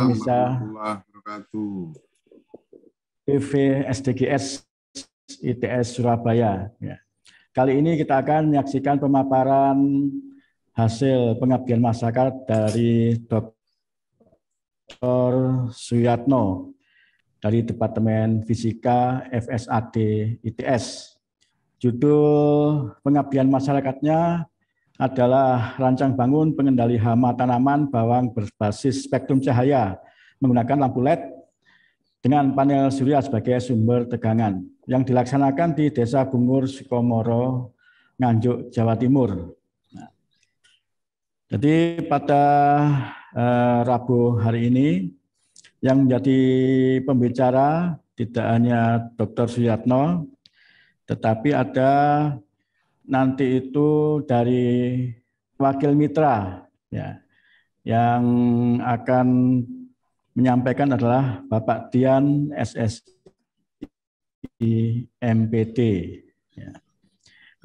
Pemirsa PV SDGs ITS Surabaya. Ya. Kali ini kita akan menyaksikan pemaparan hasil pengabdian masyarakat dari Dr. Suyatno dari Departemen Fisika FSAD ITS. Judul pengabdian masyarakatnya adalah rancang bangun pengendali hama tanaman bawang berbasis spektrum cahaya menggunakan lampu LED dengan panel surya sebagai sumber tegangan yang dilaksanakan di Desa Bungur, Sukomoro, Nganjuk, Jawa Timur. Nah, jadi pada Rabu hari ini yang menjadi pembicara tidak hanya Dr. Suyatno, tetapi ada nanti itu dari wakil mitra ya, yang akan menyampaikan adalah Bapak Dian SSI MPT. Ya.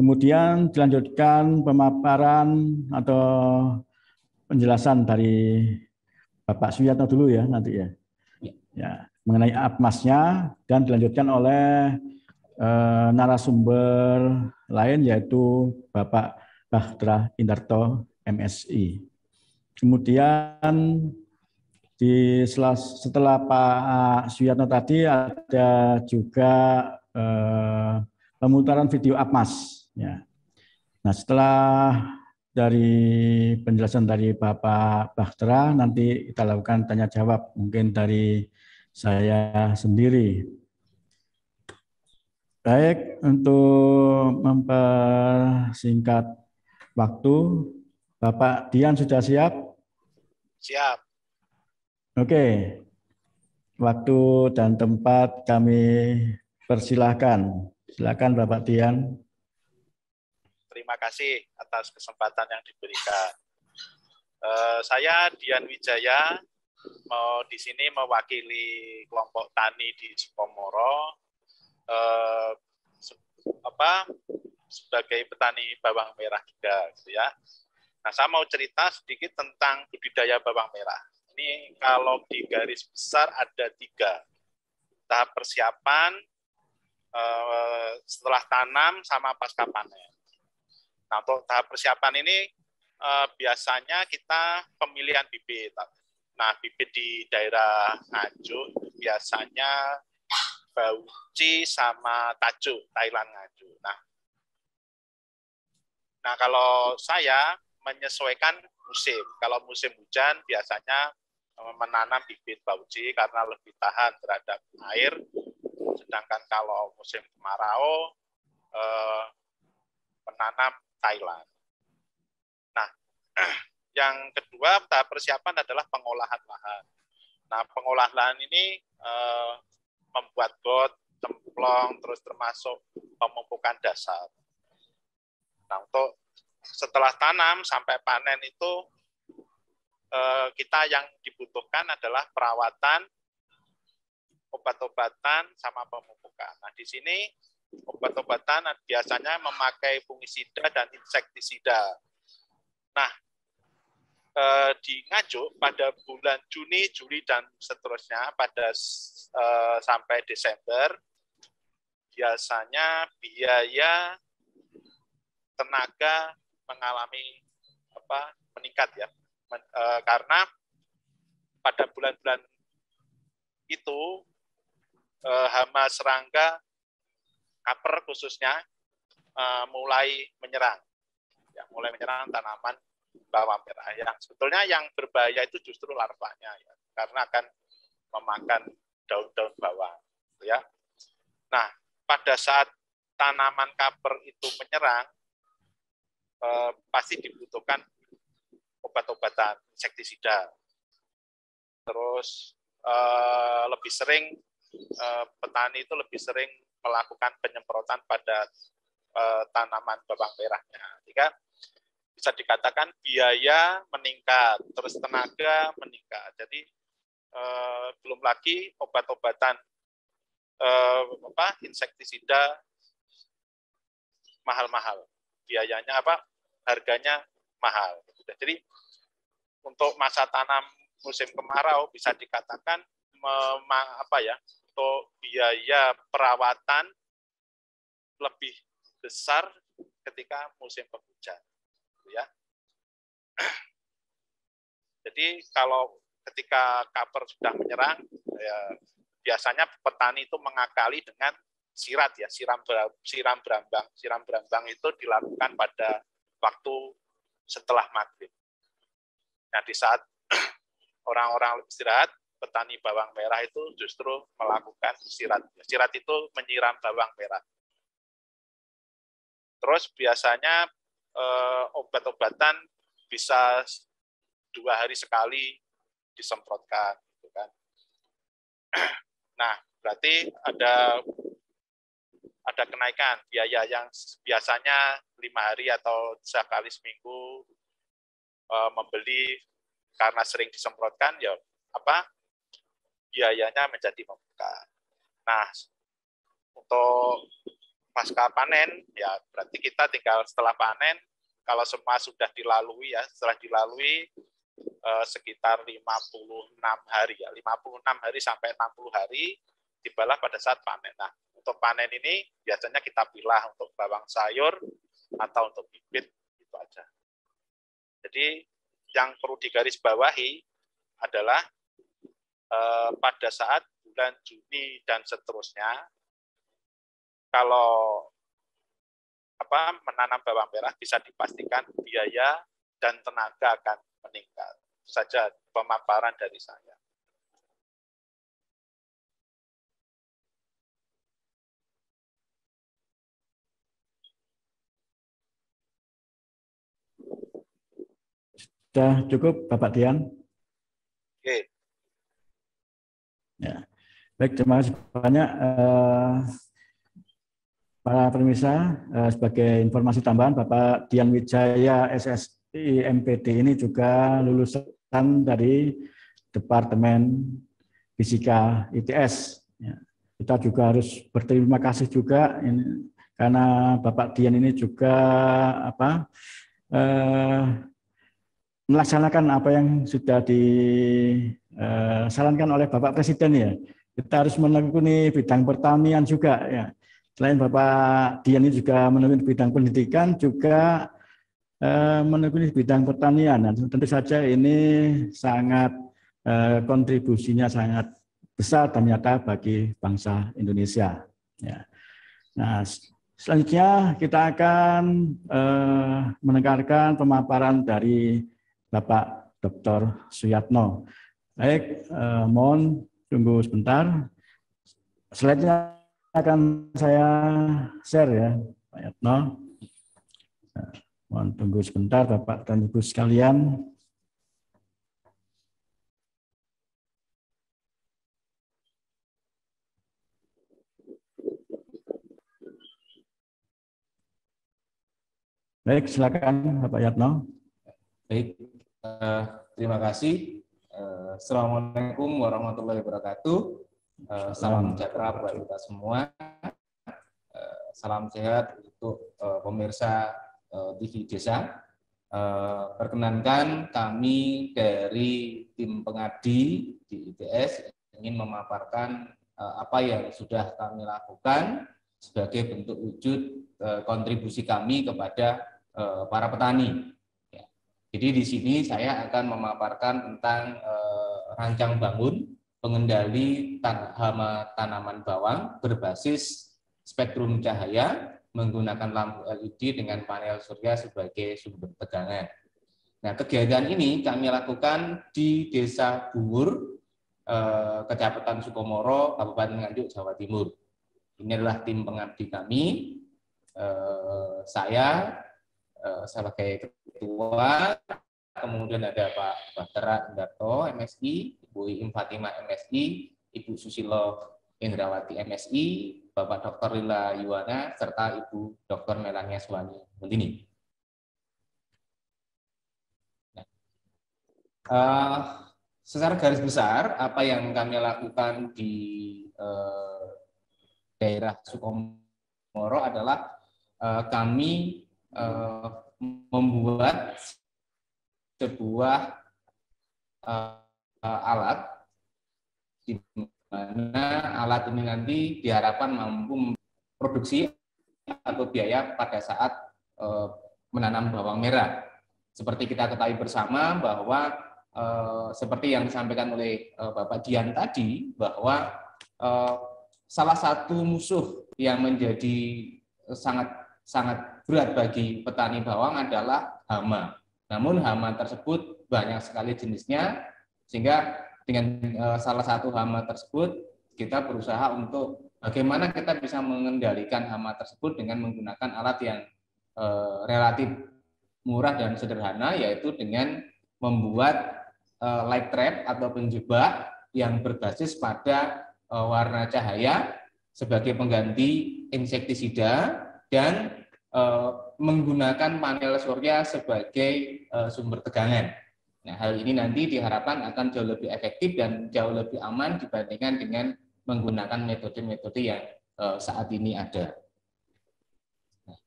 Kemudian dilanjutkan pemaparan atau penjelasan dari Bapak Suyatno dulu ya nanti ya. Ya, mengenai APMAS-nya dan dilanjutkan oleh narasumber lain yaitu Bapak Bahdra Indarto MSI. Kemudian setelah Pak Suyatno tadi ada juga pemutaran video APMAS. Ya. Nah setelah dari penjelasan dari Bapak Bahdra nanti kita lakukan tanya jawab mungkin dari saya sendiri. Baik, untuk mempersingkat waktu, Bapak Dian sudah siap? Siap. Oke, waktu dan tempat kami persilahkan. Silakan Bapak Dian. Terima kasih atas kesempatan yang diberikan. Saya Dian Wijaya, di sini mewakili kelompok tani di Sukomoro. Sebagai petani bawang merah juga gitu ya. Nah, saya mau cerita sedikit tentang budidaya bawang merah. Ini kalau di garis besar ada 3 tahap persiapan, setelah tanam sama pasca panen. Nah, untuk tahap persiapan ini biasanya kita pemilihan bibit. Nah, bibit di daerah Nganjuk biasanya Bauci sama Tajuk, Thailand Nganjuk. Nah, kalau saya menyesuaikan musim. Kalau musim hujan biasanya menanam bibit Bauci karena lebih tahan terhadap air. Sedangkan kalau musim kemarau menanam Thailand. Nah, yang kedua tahap persiapan adalah pengolahan lahan. Nah, pengolahan lahan ini membuat got, cemplong, terus termasuk pemupukan dasar. Nah, untuk setelah tanam sampai panen itu kita yang dibutuhkan adalah perawatan, obat-obatan, sama pemupukan. Nah, di sini obat-obatan biasanya memakai fungisida dan insektisida. Nah, di Nganjuk pada bulan Juni, Juli, dan seterusnya pada sampai Desember, biasanya biaya tenaga mengalami meningkat ya, karena pada bulan-bulan itu hama serangga kaper khususnya mulai menyerang tanaman bawang merah. Yang sebetulnya yang berbahaya itu justru larvanya ya, karena akan memakan daun-daun bawang ya. Nah, pada saat tanaman kaper itu menyerang pasti dibutuhkan obat-obatan insektisida. Terus lebih sering petani itu lebih sering melakukan penyemprotan pada tanaman bawang merahnya. Sehingga bisa dikatakan biaya meningkat, terus tenaga meningkat. Jadi belum lagi obat-obatan insektisida mahal-mahal, biayanya harganya mahal. Jadi untuk masa tanam musim kemarau bisa dikatakan untuk biaya perawatan lebih besar ketika musim penghujan, ya. Jadi kalau ketika kaper sudah menyerang, ya, biasanya petani itu mengakali dengan sirat, ya, siram berambang. Siram berambang itu dilakukan pada waktu setelah maghrib. Nah, di saat orang-orang istirahat, petani bawang merah itu justru melakukan sirat. Sirat itu menyiram bawang merah. Terus biasanya obat-obatan bisa 2 hari sekali disemprotkan, gitu kan. Nah, berarti ada kenaikan biaya yang biasanya 5 hari atau sekali seminggu membeli karena sering disemprotkan, ya biayanya menjadi membengkak. Nah, untuk pasca panen, ya berarti kita tinggal setelah panen, kalau semua sudah dilalui, ya setelah dilalui sekitar 56 hari, ya 56 hari sampai 60 hari, tibalah pada saat panen. Nah, untuk panen ini biasanya kita pilah untuk bawang sayur atau untuk bibit, itu aja. Jadi yang perlu digarisbawahi adalah pada saat bulan Juni dan seterusnya, kalau menanam bawang merah bisa dipastikan biaya dan tenaga akan meningkat. Itu saja pemaparan dari saya. Sudah cukup, Bapak Dian? Oke. Ya. Baik, terima kasih banyak para pemirsa. Sebagai informasi tambahan, Bapak Dian Wijaya SSI MPD ini juga lulusan dari Departemen Fisika ITS. Ya. Kita juga harus berterima kasih juga ini, karena Bapak Dian ini juga melaksanakan apa yang sudah disarankan oleh Bapak Presiden, ya. Kita harus menekuni bidang pertanian juga, ya. Selain Bapak Dian ini juga menekuni bidang pendidikan, juga menekuni bidang pertanian. Dan tentu saja ini sangat kontribusinya sangat besar ternyata bagi bangsa Indonesia. Ya. Nah, selanjutnya kita akan mendengarkan pemaparan dari Bapak Dr. Suyatno. Baik, mohon tunggu sebentar. Slide-nya akan saya share, ya, Pak Yatno. Mohon tunggu sebentar, Bapak dan Ibu sekalian. Baik, silakan Bapak Yatno. Baik, terima kasih. Assalamualaikum warahmatullahi wabarakatuh. Salam sejahtera buat kita semua. Salam sehat untuk pemirsa TV Desa. Perkenankan kami dari tim pengabdi di ITS ingin memaparkan apa yang sudah kami lakukan sebagai bentuk wujud kontribusi kami kepada para petani. Jadi di sini saya akan memaparkan tentang rancang bangun pengendali hama tanaman bawang berbasis spektrum cahaya menggunakan lampu LED dengan panel surya sebagai sumber tegangan. Nah, kegiatan ini kami lakukan di Desa Bungur, Kecamatan Sukomoro, Kabupaten Nganjuk, Jawa Timur. Ini adalah tim pengabdi kami. Saya sebagai ketua, kemudian ada Pak Bahtera Indarto MSI, Ibu Iim Fatimah MSI, Ibu Susilo Indrawati MSI, Bapak Dr. Lila Yuwana, serta Ibu Dr. Melania Suwani Mundini. Secara garis besar, apa yang kami lakukan di daerah Sukomoro adalah kami membuat sebuah alat, di mana alat ini nanti diharapkan mampu produksi atau biaya pada saat menanam bawang merah. Seperti kita ketahui bersama bahwa seperti yang disampaikan oleh Bapak Dian tadi, bahwa salah satu musuh yang menjadi sangat berat bagi petani bawang adalah hama. Namun hama tersebut banyak sekali jenisnya, sehingga dengan salah satu hama tersebut kita berusaha untuk bagaimana kita bisa mengendalikan hama tersebut dengan menggunakan alat yang relatif murah dan sederhana, yaitu dengan membuat light trap atau penjebak yang berbasis pada warna cahaya sebagai pengganti insektisida dan menggunakan panel surya sebagai sumber tegangan. Nah, hal ini nanti diharapkan akan jauh lebih efektif dan jauh lebih aman dibandingkan dengan menggunakan metode-metode yang saat ini ada. Nah,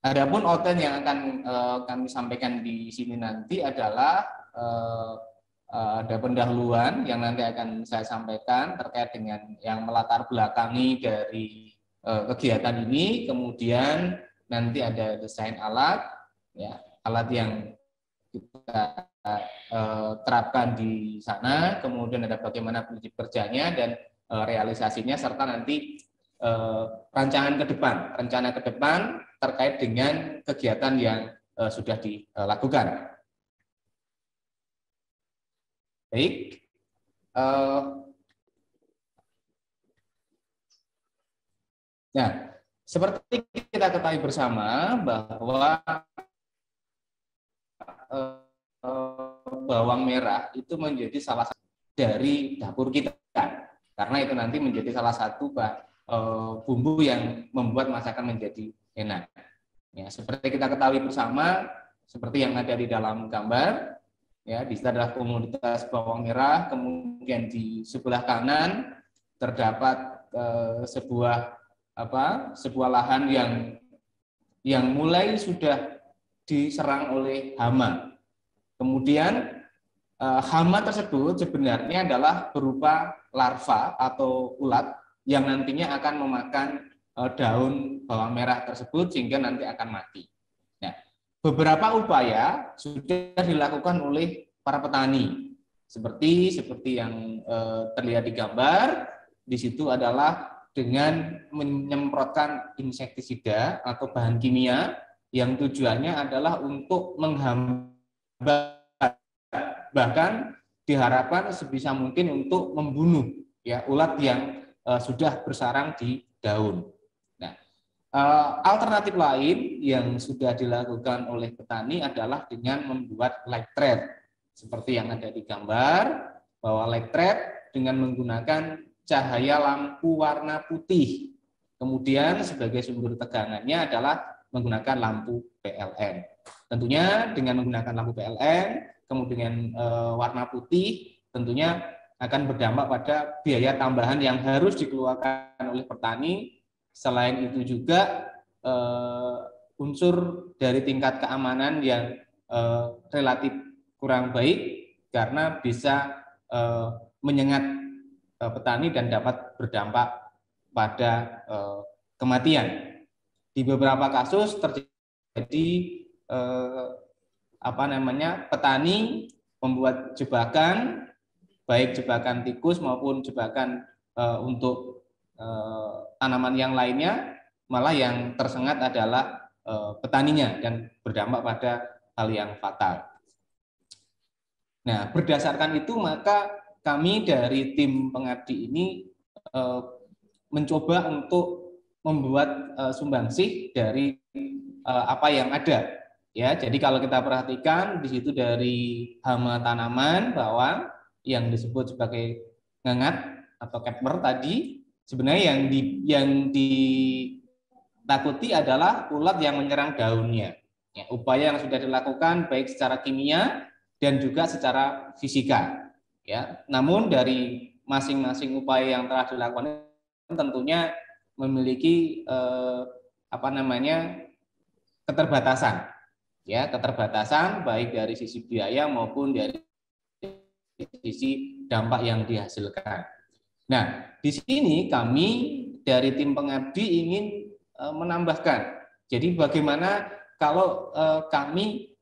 adapun outline yang akan kami sampaikan di sini nanti adalah ada pendahuluan yang nanti akan saya sampaikan terkait dengan yang melatar belakangi dari kegiatan ini, kemudian nanti ada desain alat, ya, alat yang kita terapkan di sana, kemudian ada bagaimana prinsip kerjanya dan realisasinya, serta nanti rencana ke depan terkait dengan kegiatan yang sudah dilakukan. Baik, nah, seperti kita ketahui bersama bahwa bawang merah itu menjadi salah satu dari dapur kita, karena itu nanti menjadi salah satu bumbu yang membuat masakan menjadi enak. Ya, seperti kita ketahui bersama, seperti yang ada di dalam gambar, ya, di situ adalah komoditas bawang merah, kemudian di sebelah kanan terdapat sebuah lahan yang mulai sudah diserang oleh hama. Kemudian hama tersebut sebenarnya adalah berupa larva atau ulat yang nantinya akan memakan daun bawang merah tersebut sehingga nanti akan mati. Nah, beberapa upaya sudah dilakukan oleh para petani, seperti yang terlihat di gambar. Di situ adalah dengan menyemprotkan insektisida atau bahan kimia yang tujuannya adalah untuk menghambat, bahkan diharapkan sebisa mungkin untuk membunuh, ya, ulat yang sudah bersarang di daun. Nah, alternatif lain yang sudah dilakukan oleh petani adalah dengan membuat light trap seperti yang ada di gambar, bahwa light trap dengan menggunakan cahaya lampu warna putih. Kemudian sebagai sumber tegangannya adalah menggunakan lampu PLN. Tentunya dengan menggunakan lampu PLN, kemudian warna putih, tentunya akan berdampak pada biaya tambahan yang harus dikeluarkan oleh petani. Selain itu juga unsur dari tingkat keamanan yang relatif kurang baik karena bisa menyengat petani dan dapat berdampak pada kematian. Di beberapa kasus terjadi petani membuat jebakan, baik jebakan tikus maupun jebakan untuk tanaman yang lainnya, malah yang tersengat adalah petaninya dan berdampak pada hal yang fatal. Nah, berdasarkan itu maka kami dari tim pengabdi ini mencoba untuk membuat sumbangsih dari apa yang ada. Ya, jadi kalau kita perhatikan di situ dari hama tanaman bawang yang disebut sebagai ngengat atau kepmer tadi, sebenarnya yang ditakuti adalah ulat yang menyerang daunnya. Ya, upaya yang sudah dilakukan baik secara kimia dan juga secara fisika. Ya, namun dari masing-masing upaya yang telah dilakukan tentunya memiliki keterbatasan, ya, keterbatasan baik dari sisi biaya maupun dari sisi dampak yang dihasilkan. Nah, di sini kami dari tim pengabdi ingin menambahkan. Jadi bagaimana kalau kami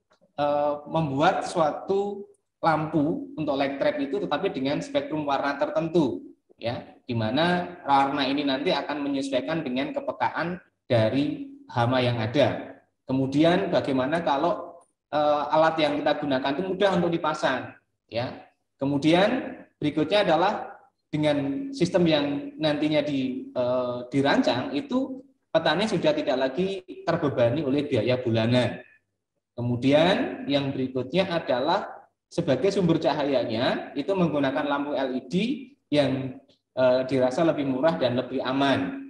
membuat suatu lampu untuk light trap itu tetapi dengan spektrum warna tertentu, ya, di mana warna ini nanti akan menyesuaikan dengan kepekaan dari hama yang ada. Kemudian bagaimana kalau alat yang kita gunakan itu mudah untuk dipasang, ya. Kemudian berikutnya adalah dengan sistem yang nantinya dirancang itu petani sudah tidak lagi terbebani oleh biaya bulanan. Kemudian yang berikutnya adalah sebagai sumber cahayanya itu menggunakan lampu LED yang dirasa lebih murah dan lebih aman.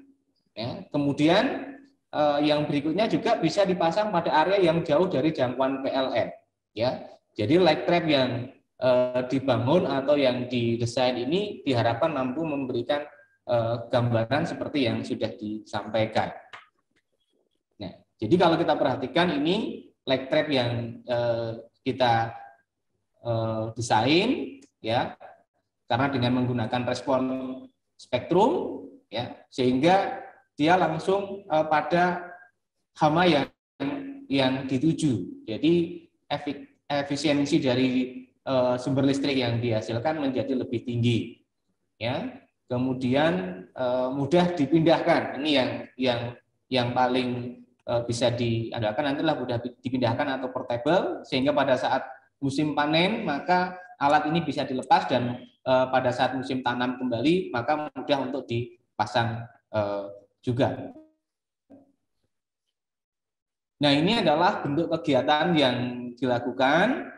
Ya. Kemudian yang berikutnya juga bisa dipasang pada area yang jauh dari jangkauan PLN. Ya. Jadi light trap yang dibangun atau yang didesain ini diharapkan mampu memberikan gambaran seperti yang sudah disampaikan. Nah, jadi kalau kita perhatikan ini light trap yang kita desain, ya, karena dengan menggunakan respon spektrum, ya, sehingga dia langsung pada hama yang dituju. Jadi efisiensi dari sumber listrik yang dihasilkan menjadi lebih tinggi, ya. Kemudian mudah dipindahkan. Ini yang paling bisa diandalkan nantilah mudah dipindahkan atau portable, sehingga pada saat musim panen maka alat ini bisa dilepas dan pada saat musim tanam kembali maka mudah untuk dipasang juga. Nah, ini adalah bentuk kegiatan yang dilakukan.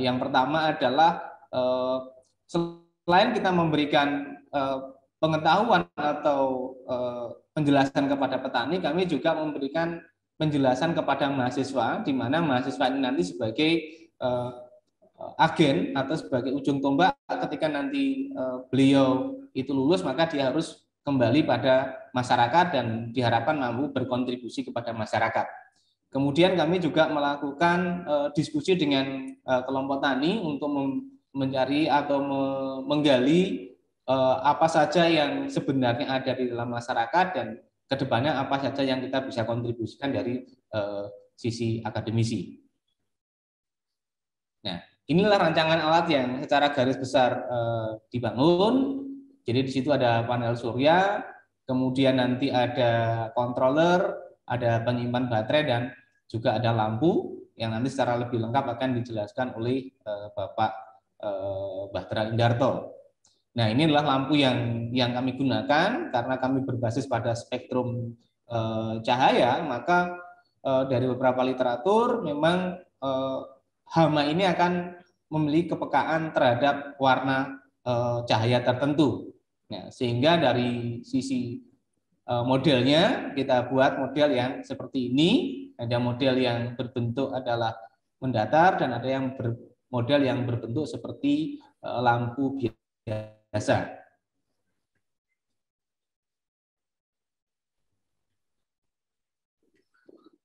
Yang pertama adalah selain kita memberikan pengetahuan atau penjelasan kepada petani, kami juga memberikan penjelasan kepada mahasiswa, di mana mahasiswa ini nanti sebagai agen atau sebagai ujung tombak ketika nanti beliau itu lulus, maka dia harus kembali pada masyarakat dan diharapkan mampu berkontribusi kepada masyarakat. Kemudian kami juga melakukan diskusi dengan kelompok tani untuk mencari atau menggali apa saja yang sebenarnya ada di dalam masyarakat dan kedepannya apa saja yang kita bisa kontribusikan dari sisi akademisi. Nah, inilah rancangan alat yang secara garis besar dibangun. Jadi di situ ada panel surya, kemudian nanti ada controller, ada penyimpan baterai dan juga ada lampu yang nanti secara lebih lengkap akan dijelaskan oleh Bapak Bahtera Indarto. Nah, ini adalah lampu yang kami gunakan karena kami berbasis pada spektrum cahaya, maka dari beberapa literatur memang hama ini akan memiliki kepekaan terhadap warna cahaya tertentu. Nah, sehingga dari sisi modelnya kita buat model yang seperti ini. Ada model yang berbentuk adalah mendatar dan ada yang model yang berbentuk seperti lampu biasa.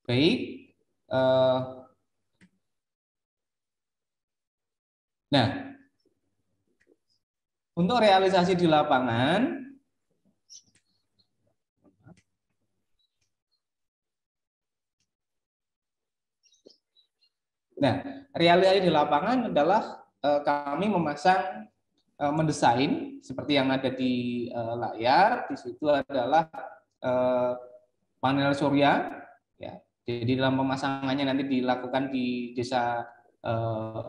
Baik. Nah, untuk realisasi di lapangan, realisasi di lapangan adalah kami memasang, mendesain seperti yang ada di layar. Di situ adalah panel surya. Ya, jadi dalam pemasangannya nanti dilakukan di Desa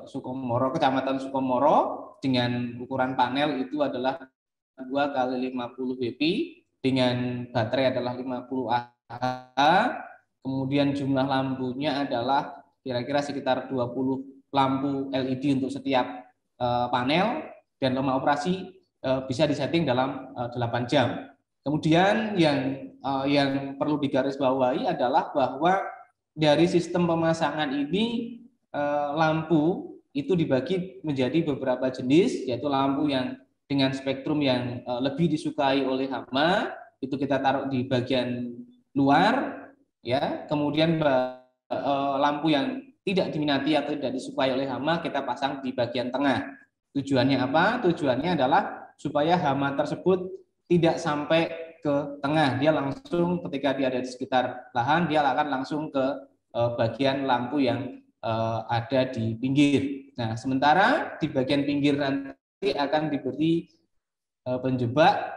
Sukomoro, Kecamatan Sukomoro, dengan ukuran panel itu adalah 2 kali 50 WP dengan baterai adalah 50 Ah. Kemudian jumlah lampunya adalah kira-kira sekitar 20 lampu LED untuk setiap panel dan lama operasi bisa disetting dalam 8 jam. Kemudian yang perlu digarisbawahi adalah bahwa dari sistem pemasangan ini lampu itu dibagi menjadi beberapa jenis, yaitu lampu yang dengan spektrum yang lebih disukai oleh hama, itu kita taruh di bagian luar, ya. Kemudian lampu yang tidak diminati atau tidak disukai oleh hama kita pasang di bagian tengah. Tujuannya apa? Tujuannya adalah supaya hama tersebut tidak sampai ke tengah. Dia langsung ketika dia ada di sekitar lahan, dia akan langsung ke bagian lampu yang ada di pinggir. Nah, sementara di bagian pinggir nanti akan diberi penjebak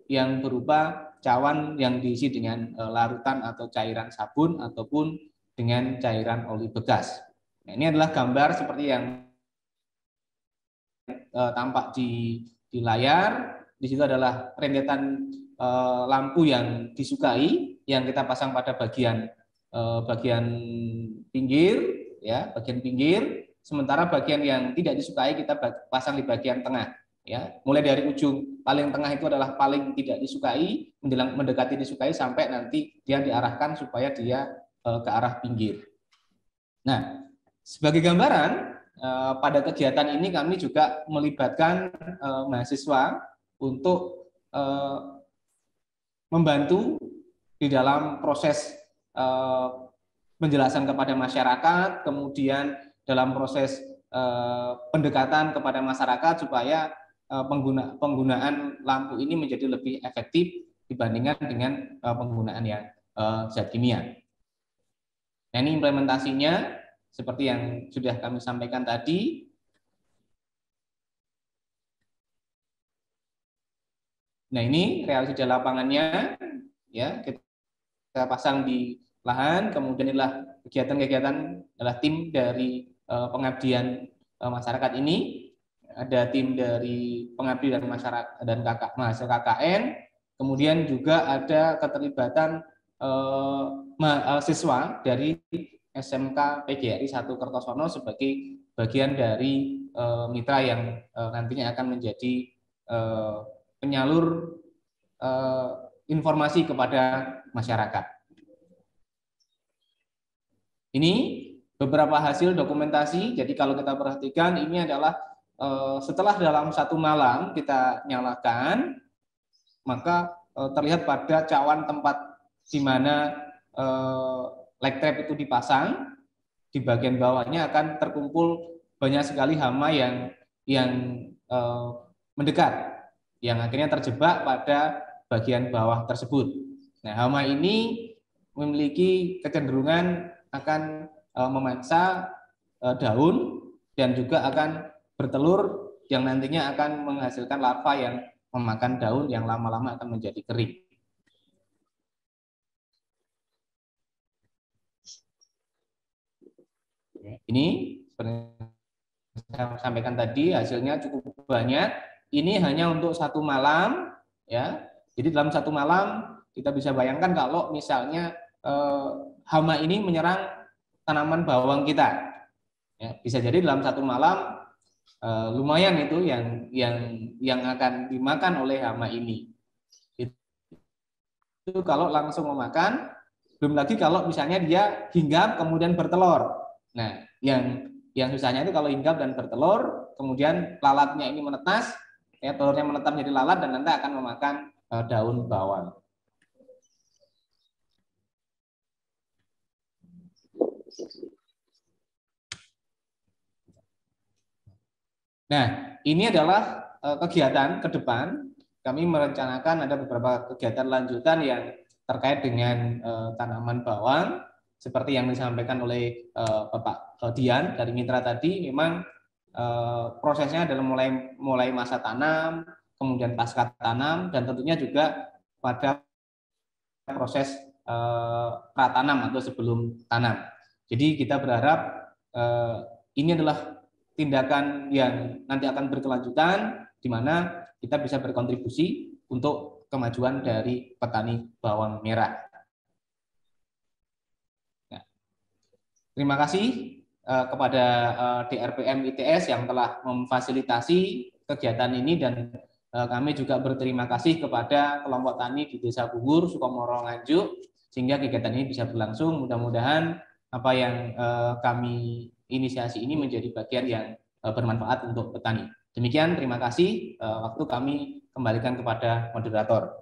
yang berupa cawan yang diisi dengan larutan atau cairan sabun ataupun dengan cairan oli bekas. Nah, ini adalah gambar seperti yang tampak di layar. Di situ adalah rentetan lampu yang disukai yang kita pasang pada bagian pinggir, ya, bagian pinggir. Sementara bagian yang tidak disukai kita pasang di bagian tengah. Ya, mulai dari ujung paling tengah itu adalah paling tidak disukai, menjelang mendekati disukai sampai nanti dia diarahkan supaya dia ke arah pinggir. Nah, sebagai gambaran, pada kegiatan ini kami juga melibatkan mahasiswa untuk membantu di dalam proses penjelasan kepada masyarakat, kemudian dalam proses pendekatan kepada masyarakat supaya penggunaan lampu ini menjadi lebih efektif dibandingkan dengan penggunaan yang zat kimia. Nah, ini implementasinya seperti yang sudah kami sampaikan tadi. Nah, ini realisasi lapangannya, ya, kita pasang di lahan. Kemudian inilah kegiatan-kegiatan adalah tim dari pengabdian masyarakat ini. Ada tim dari pengabdi dan masyarakat dan mahasiswa KKN, kemudian juga ada keterlibatan mahasiswa dari SMK PGRI 1 Kertosono sebagai bagian dari mitra yang nantinya akan menjadi penyalur informasi kepada masyarakat. Ini beberapa hasil dokumentasi. Jadi kalau kita perhatikan, ini adalah setelah dalam satu malam kita nyalakan, maka terlihat pada cawan tempat di mana light trap itu dipasang, di bagian bawahnya akan terkumpul banyak sekali hama yang mendekat, yang akhirnya terjebak pada bagian bawah tersebut. Nah, hama ini memiliki kecenderungan akan memansa daun dan juga akan bertelur yang nantinya akan menghasilkan larva yang memakan daun yang lama-lama akan menjadi kering. Ini seperti saya sampaikan tadi, hasilnya cukup banyak. Ini hanya untuk satu malam, ya. Jadi dalam satu malam kita bisa bayangkan kalau misalnya hama ini menyerang tanaman bawang kita, ya, bisa jadi dalam satu malam lumayan itu yang akan dimakan oleh hama ini. Itu kalau langsung memakan, belum lagi kalau misalnya dia hinggap kemudian bertelur. Nah, yang susahnya itu kalau hinggap dan bertelur, kemudian lalatnya ini menetas, ya, telurnya menetap menjadi lalat dan nanti akan memakan daun bawang. Nah, ini adalah kegiatan ke depan. Kami merencanakan ada beberapa kegiatan lanjutan yang terkait dengan tanaman bawang, seperti yang disampaikan oleh Bapak Dian dari Mitra tadi. Memang prosesnya adalah mulai masa tanam, kemudian pasca tanam, dan tentunya juga pada proses pratanam atau sebelum tanam. Jadi kita berharap ini adalah tindakan yang nanti akan berkelanjutan, di mana kita bisa berkontribusi untuk kemajuan dari petani bawang merah. Nah, terima kasih kepada DRPM ITS yang telah memfasilitasi kegiatan ini, dan kami juga berterima kasih kepada kelompok tani di Desa Bungur, Sukomoro, Nganjuk, sehingga kegiatan ini bisa berlangsung. Mudah-mudahan apa yang kami inisiasi ini menjadi bagian yang bermanfaat untuk petani. Demikian, terima kasih. Waktu kami kembalikan kepada moderator.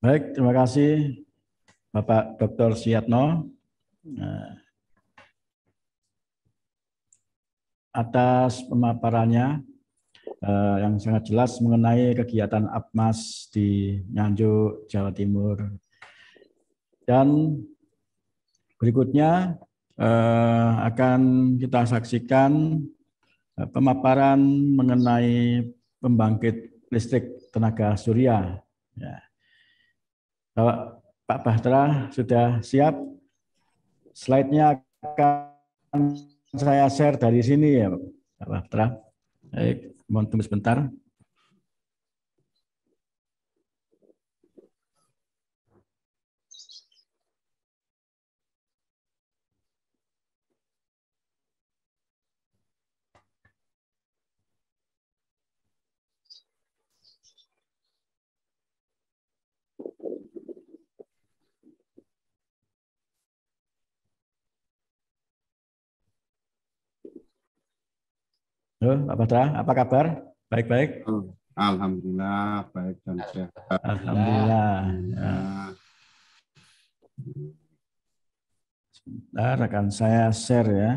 Baik, terima kasih Bapak Dr. Suyatno. atas pemaparannya yang sangat jelas mengenai kegiatan APMAS di Nganjuk, Jawa Timur. Dan berikutnya akan kita saksikan pemaparan mengenai pembangkit listrik tenaga surya. Ya. Pak Bahtera sudah siap? Slide-nya akan saya share dari sini ya, Pak Bahtera. Baik, mohon tunggu sebentar. Halo, Pak Bahtera, apa kabar? Baik-baik? Alhamdulillah, baik dan sehat. Alhamdulillah. Ya. Sebentar, akan saya share ya.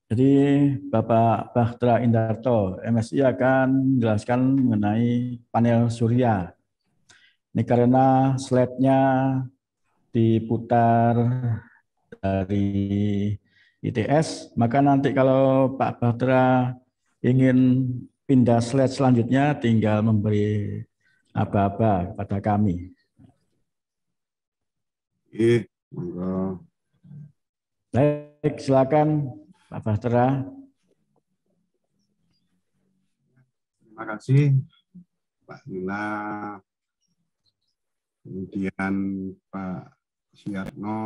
Jadi Bapak Bahtera Indarto, MSI akan menjelaskan mengenai panel surya. Ini karena slide-nya diputar dari ITS, maka nanti kalau Pak Bahtera ingin pindah slide selanjutnya, tinggal memberi aba-aba kepada kami. Monggo. Baik, silakan Pak Bahtera. Terima kasih Pak Nila, kemudian Pak Siarno,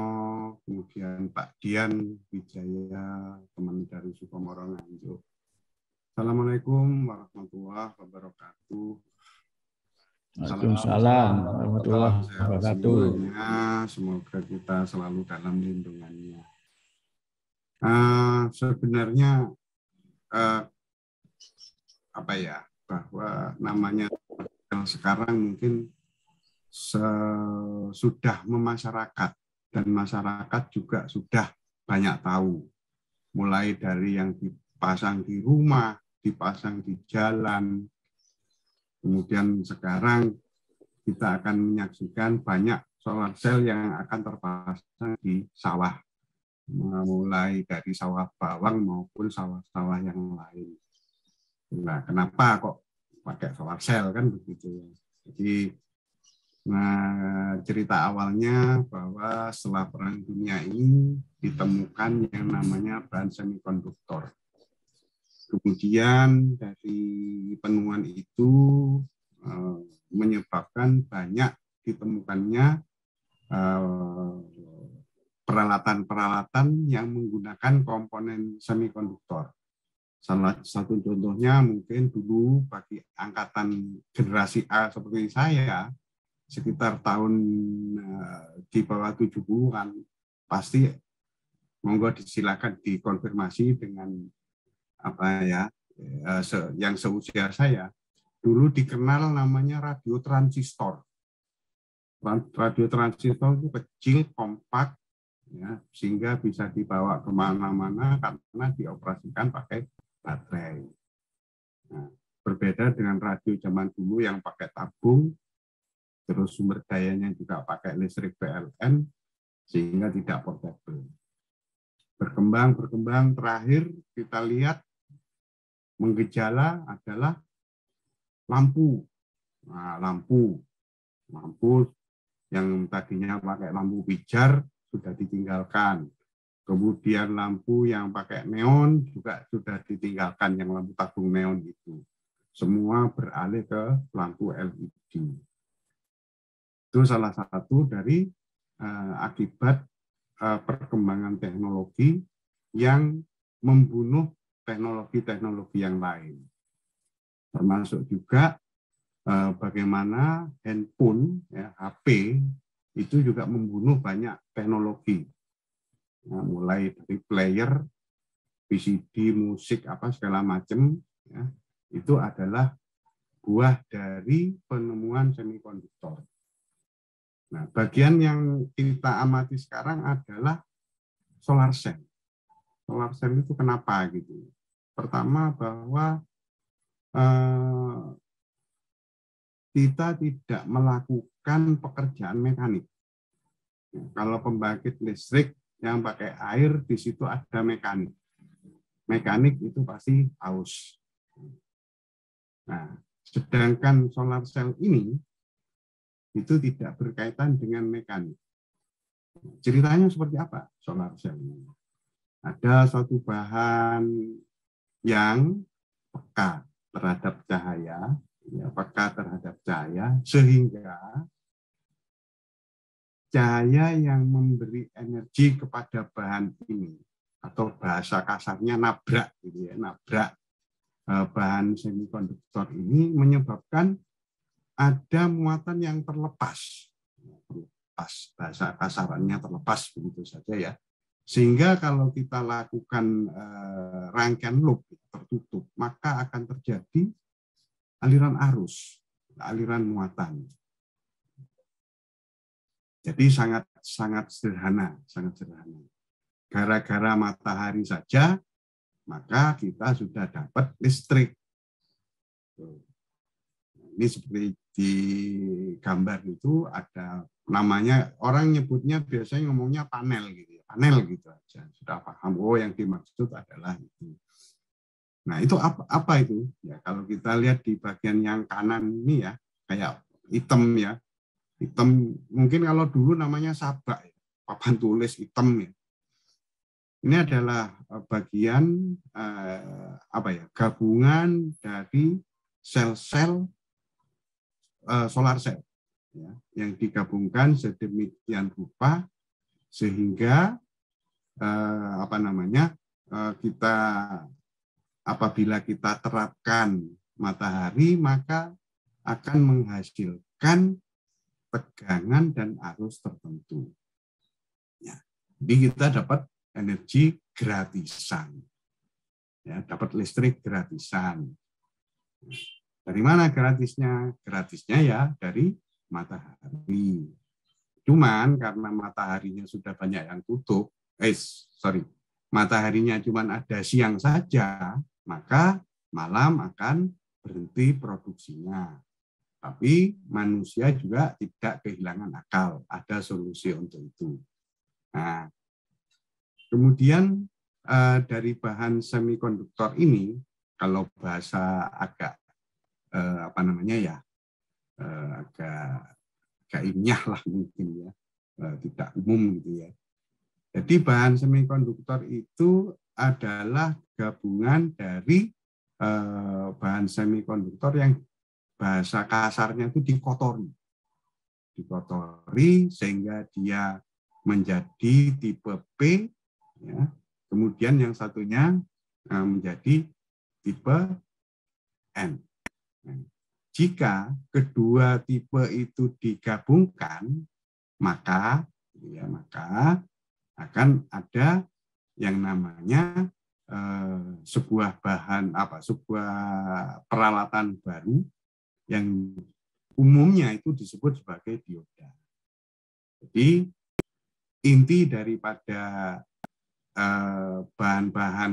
kemudian Pak Dian Wijaya, teman dari Sukomoro Nganjuk. Assalamualaikum warahmatullahi wabarakatuh. Waalaikumsalam warahmatullahi wabarakatuh. Semoga kita selalu dalam lindungannya. Sebenarnya bahwa namanya sekarang mungkin sudah memasyarakat dan masyarakat juga sudah banyak tahu, mulai dari yang dipasang di rumah, dipasang di jalan, kemudian sekarang kita akan menyaksikan banyak solar cell yang akan terpasang di sawah, mulai dari sawah bawang maupun sawah-sawah yang lain. Nah, kenapa kok pakai solar cell kan begitu? Jadi, cerita awalnya bahwa setelah Perang Dunia ini ditemukan yang namanya bahan semikonduktor. Kemudian dari penemuan itu menyebabkan banyak ditemukannya peralatan-peralatan yang menggunakan komponen semikonduktor. Salah satu contohnya mungkin dulu bagi angkatan generasi A seperti saya, sekitar tahun di bawah 70-an, pasti monggo disilakan dikonfirmasi dengan yang seusia saya. Dulu dikenal namanya radio transistor. Radio transistor itu kecil, kompak, ya, sehingga bisa dibawa kemana-mana karena dioperasikan pakai baterai. Nah, berbeda dengan radio zaman dulu yang pakai tabung, terus sumber dayanya juga pakai listrik PLN, sehingga tidak portable. Berkembang, terakhir kita lihat menggejala adalah lampu. Nah, lampu yang tadinya pakai lampu pijar sudah ditinggalkan. Kemudian lampu yang pakai neon juga sudah ditinggalkan, yang lampu tabung neon itu. Semua beralih ke lampu LED. Itu salah satu dari akibat perkembangan teknologi yang membunuh teknologi-teknologi yang lain. Termasuk juga bagaimana handphone, ya, HP, itu juga membunuh banyak teknologi. Nah, mulai dari player, VCD, musik, segala macam, ya, itu adalah buah dari penemuan semikonduktor. Nah, bagian yang kita amati sekarang adalah solar cell. Solar cell itu kenapa gitu? Pertama bahwa kita tidak melakukan pekerjaan mekanik. Kalau pembangkit listrik yang pakai air, di situ ada mekanik. Mekanik itu pasti haus. Nah, sedangkan solar cell ini itu tidak berkaitan dengan mekanik. Ceritanya seperti apa solar cell ini? Ada suatu bahan yang peka terhadap cahaya, ya, peka terhadap cahaya, sehingga cahaya yang memberi energi kepada bahan ini, atau bahasa kasarnya nabrak, gitu ya, nabrak bahan semikonduktor ini menyebabkan ada muatan yang terlepas, bahasa kasarannya terlepas begitu saja ya. Sehingga kalau kita lakukan rangkaian loop tertutup, maka akan terjadi aliran arus, aliran muatan. Jadi sangat sederhana, sangat sederhana. Gara-gara matahari saja, maka kita sudah dapat listrik. Ini seperti di gambar itu ada namanya, orang nyebutnya biasanya ngomongnya panel gitu ya. Panel gitu aja. Sudah paham, oh yang dimaksud adalah itu. Nah, itu apa itu? Ya, kalau kita lihat di bagian yang kanan ini ya, kayak hitam ya. Hitam mungkin kalau dulu namanya sabak ya, papan tulis hitam ya. Ini adalah bagian gabungan dari sel-sel solar cell ya, yang digabungkan sedemikian rupa sehingga kita apabila kita terapkan matahari maka akan menghasilkan tegangan dan arus tertentu. Ya, jadi kita dapat energi gratisan, ya, dapat listrik gratisan. Dari mana gratisnya? Gratisnya ya dari matahari. Cuman karena mataharinya sudah banyak yang tutup, mataharinya cuman ada siang saja, maka malam akan berhenti produksinya. Tapi manusia juga tidak kehilangan akal, ada solusi untuk itu. Nah, kemudian dari bahan semikonduktor ini, kalau bahasa agak agak ilmiah lah mungkin ya, tidak umum gitu ya. Jadi bahan semikonduktor itu adalah gabungan dari bahan semikonduktor yang bahasa kasarnya itu dikotori sehingga dia menjadi tipe P, ya. Kemudian yang satunya menjadi tipe N. Jika kedua tipe itu digabungkan, maka akan ada yang namanya sebuah peralatan baru yang umumnya itu disebut sebagai dioda. Jadi inti daripada bahan-bahan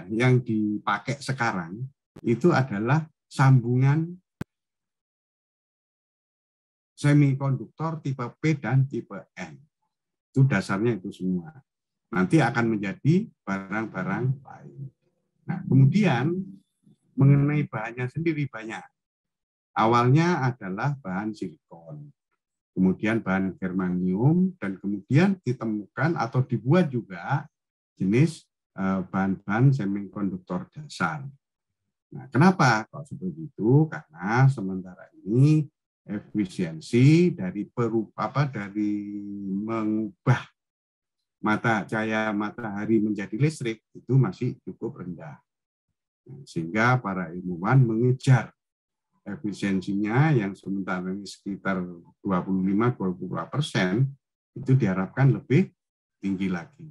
yang dipakai sekarang itu adalah sambungan semikonduktor tipe P dan tipe N. Itu dasarnya itu semua. Nanti akan menjadi barang-barang lain. Nah, kemudian mengenai bahannya sendiri banyak. Awalnya adalah bahan silikon, kemudian bahan germanium, dan kemudian ditemukan atau dibuat juga jenis bahan-bahan semikonduktor dasar. Nah, kenapa kok seperti itu? Karena sementara ini efisiensi dari mengubah cahaya matahari menjadi listrik itu masih cukup rendah. Sehingga para ilmuwan mengejar efisiensinya yang sementara ini sekitar 25-20% itu diharapkan lebih tinggi lagi.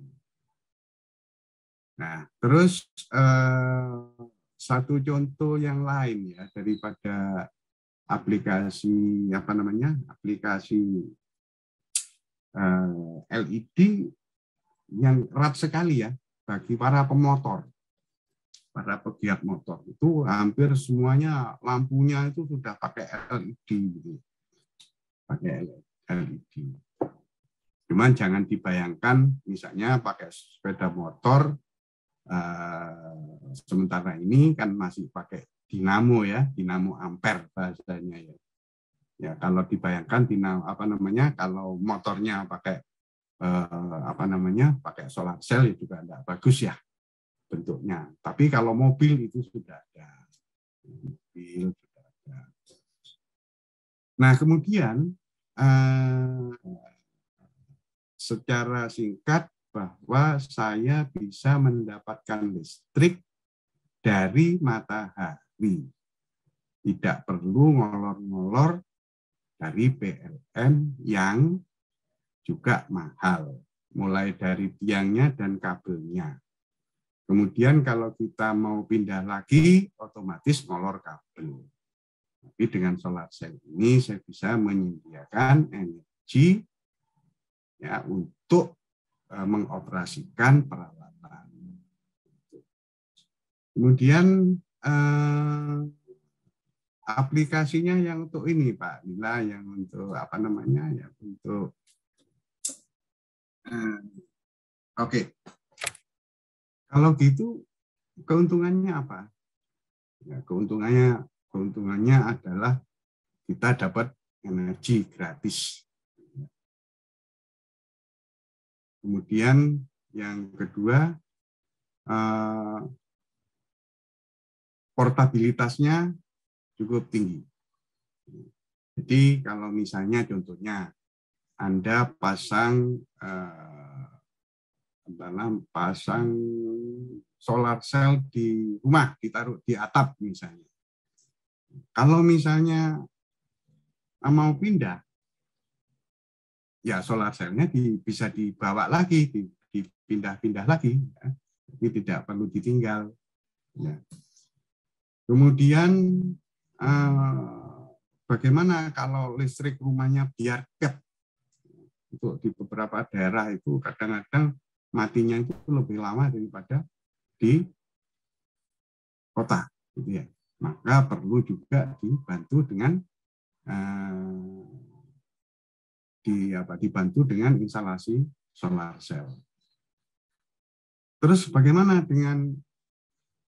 Nah, terus satu contoh yang lain ya daripada aplikasi aplikasi LED yang erat sekali ya bagi para pemotor, para pegiat motor itu hampir semuanya lampunya itu sudah pakai LED gitu. Pakai LED. Cuman jangan dibayangkan misalnya pakai sepeda motor sementara ini kan masih pakai dinamo ya, dinamo ampere bahasanya ya. Ya kalau dibayangkan dinamo kalau motornya pakai pakai solar cell itu juga tidak bagus ya bentuknya. Tapi kalau mobil itu sudah ada. Mobil sudah ada. Nah, kemudian secara singkat bahwa saya bisa mendapatkan listrik dari matahari. Tidak perlu ngolor-ngolor dari PLN yang juga mahal, mulai dari tiangnya dan kabelnya. Kemudian kalau kita mau pindah lagi, otomatis ngolor kabel. Tapi dengan solar cell ini saya bisa menyediakan energi ya untuk mengoperasikan peralatan. Kemudian aplikasinya yang untuk ini Pak Lila, yang untuk untuk oke. Kalau gitu keuntungannya apa? Ya, keuntungannya adalah kita dapat energi gratis. Kemudian yang kedua, portabilitasnya cukup tinggi. Jadi kalau misalnya contohnya Anda pasang solar cell di rumah, ditaruh di atap misalnya. Kalau misalnya mau pindah, ya solar cell-nya bisa dibawa lagi, dipindah-pindah lagi, ya. Tapi tidak perlu ditinggal. Ya. Kemudian bagaimana kalau listrik rumahnya biar gap? Untuk di beberapa daerah itu kadang-kadang matinya itu lebih lama daripada di kota, gitu ya. Maka perlu juga dibantu dengan dibantu dengan instalasi solar cell. Terus bagaimana dengan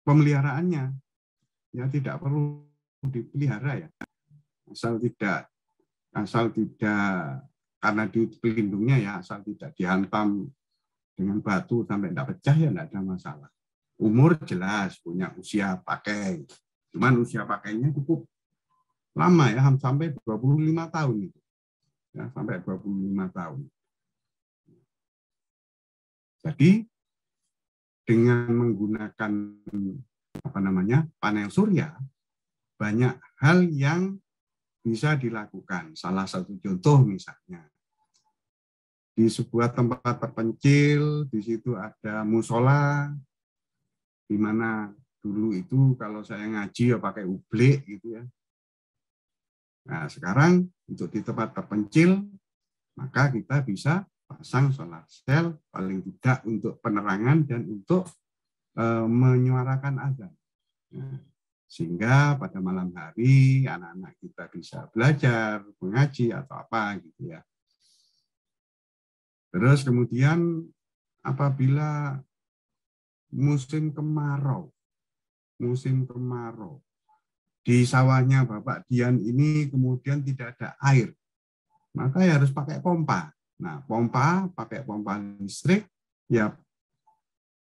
pemeliharaannya? Ya tidak perlu dipelihara ya. Asal tidak karena di pelindungnya ya, asal tidak dihantam dengan batu sampai tidak pecah ya tidak ada masalah. Umur jelas punya usia pakai. Cuman usia pakainya cukup lama ya, sampai 25 tahun itu. Ya, sampai 25 tahun. Jadi dengan menggunakan panel surya, banyak hal yang bisa dilakukan. Salah satu contoh misalnya di sebuah tempat terpencil, di situ ada musola, di mana dulu itu kalau saya ngaji ya pakai ublek gitu ya. Nah sekarang untuk di tempat terpencil, maka kita bisa pasang solar cell paling tidak untuk penerangan dan untuk menyuarakan azan. Nah, sehingga pada malam hari anak-anak kita bisa belajar, mengaji atau apa gitu ya. Terus kemudian apabila musim kemarau di sawahnya Bapak Dian ini kemudian tidak ada air, maka ya harus pakai pompa. Nah, pakai pompa listrik, ya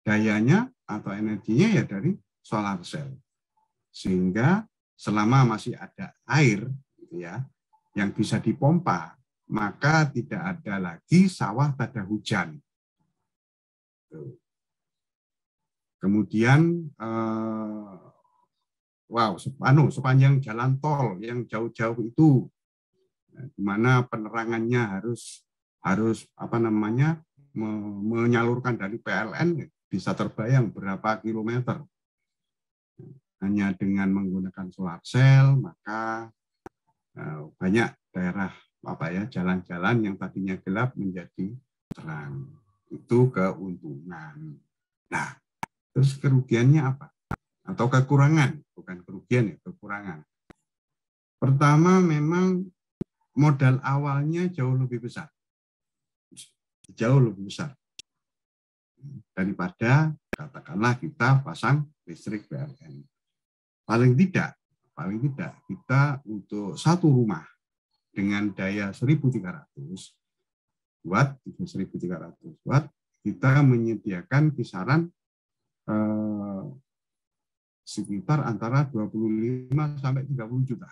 dayanya atau energinya ya dari solar cell. Sehingga selama masih ada air gitu ya, yang bisa dipompa, maka tidak ada lagi sawah pada hujan. Kemudian sepanjang jalan tol yang jauh-jauh itu, di mana penerangannya harus menyalurkan dari PLN bisa terbayang berapa kilometer. hanya dengan menggunakan solar cell, maka banyak daerah jalan-jalan yang tadinya gelap menjadi terang. Itu keuntungan. Nah, terus kerugiannya apa? Atau kekurangan, bukan kerugian ya, kekurangan. Pertama, memang modal awalnya jauh lebih besar. Jauh lebih besar daripada katakanlah kita pasang listrik PLN. Paling tidak kita untuk satu rumah dengan daya 1.300 watt, 1.300 watt, kita menyediakan kisaran sekitar antara 25 sampai 30 juta.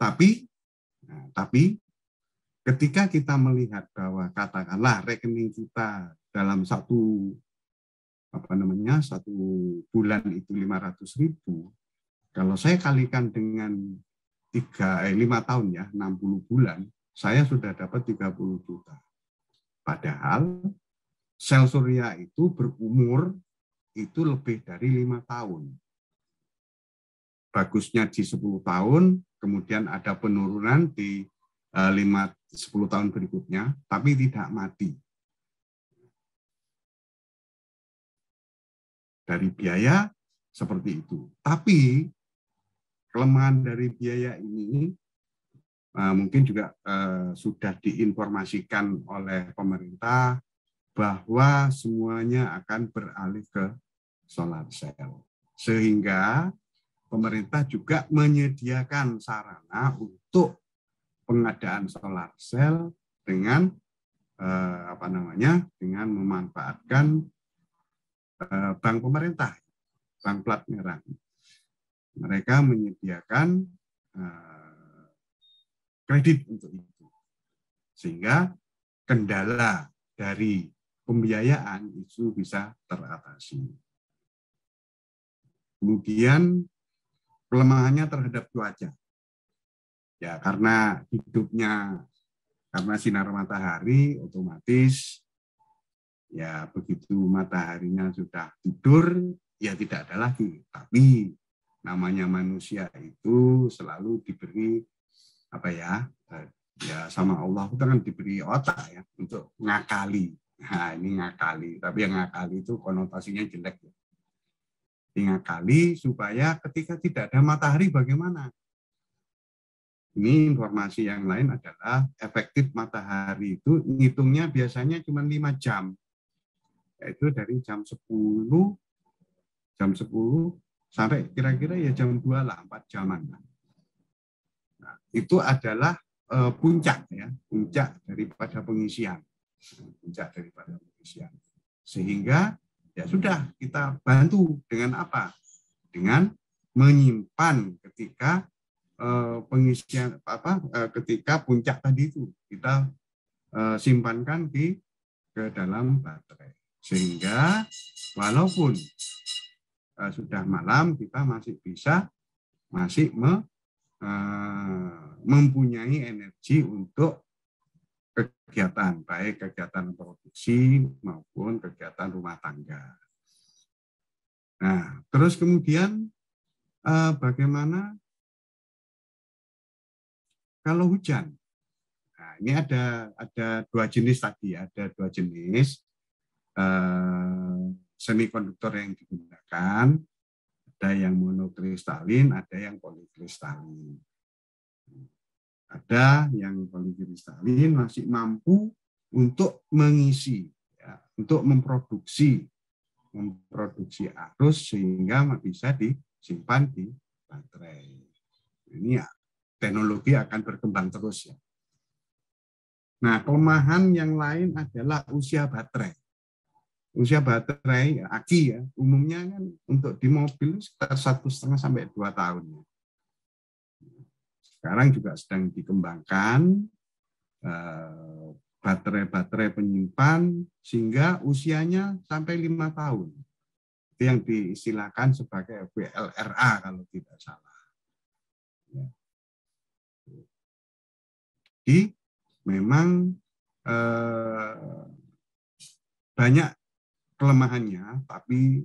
Tapi ketika kita melihat bahwa katakanlah rekening kita dalam satu bulan itu 500.000, kalau saya kalikan dengan 5 tahun ya, 60 bulan, saya sudah dapat 30 juta. Padahal sel surya itu berumur itu lebih dari 5 tahun. Bagusnya di 10 tahun, kemudian ada penurunan di 10 tahun berikutnya, tapi tidak mati. Dari biaya seperti itu. Tapi kelemahan dari biaya ini mungkin juga sudah diinformasikan oleh pemerintah bahwa semuanya akan beralih ke solar cell. Sehingga pemerintah juga menyediakan sarana untuk pengadaan solar cell dengan dengan memanfaatkan bank pemerintah, bank plat merah. Mereka menyediakan kredit untuk itu. Sehingga kendala dari pembiayaan itu bisa teratasi. Kemudian kelemahannya terhadap cuaca. Ya, karena sinar matahari otomatis ya begitu mataharinya sudah tidur ya tidak ada lagi. Tapi namanya manusia itu selalu diberi sama Allah itu kan diberi otak ya untuk ngakali. Nah, ini ngakali, tapi yang ngakali itu konotasinya jelek. Ngakali supaya ketika tidak ada matahari bagaimana? Ini informasi yang lain adalah efektif matahari itu ngitungnya biasanya cuma 5 jam. Yaitu dari jam 10 sampai kira-kira ya jam 2 lah, 4 jaman. Nah, itu adalah puncak daripada pengisian. Sehingga ya sudah kita bantu dengan apa? Dengan menyimpan ketika pengisian ketika puncak tadi itu kita simpankan ke dalam baterai. Sehingga walaupun sudah malam kita masih mempunyai energi untuk kegiatan, baik kegiatan produksi maupun kegiatan rumah tangga. Nah, terus kemudian bagaimana kalau hujan? Nah, ini ada 2 jenis tadi, ada 2 jenis semikonduktor yang digunakan, ada yang monokristalin, ada yang polikristalin. Ada yang polikristalin masih mampu untuk mengisi, ya, untuk memproduksi arus sehingga bisa disimpan di baterai. Ini ya, teknologi akan berkembang terus ya. Nah, kelemahan yang lain adalah usia baterai. Usia baterai aki ya, umumnya kan untuk di mobil sekitar 1,5 sampai 2 tahun. Sekarang juga sedang dikembangkan baterai-baterai penyimpan sehingga usianya sampai 5 tahun. Itu yang diistilahkan sebagai VLRA kalau tidak salah. Jadi memang banyak kelemahannya, tapi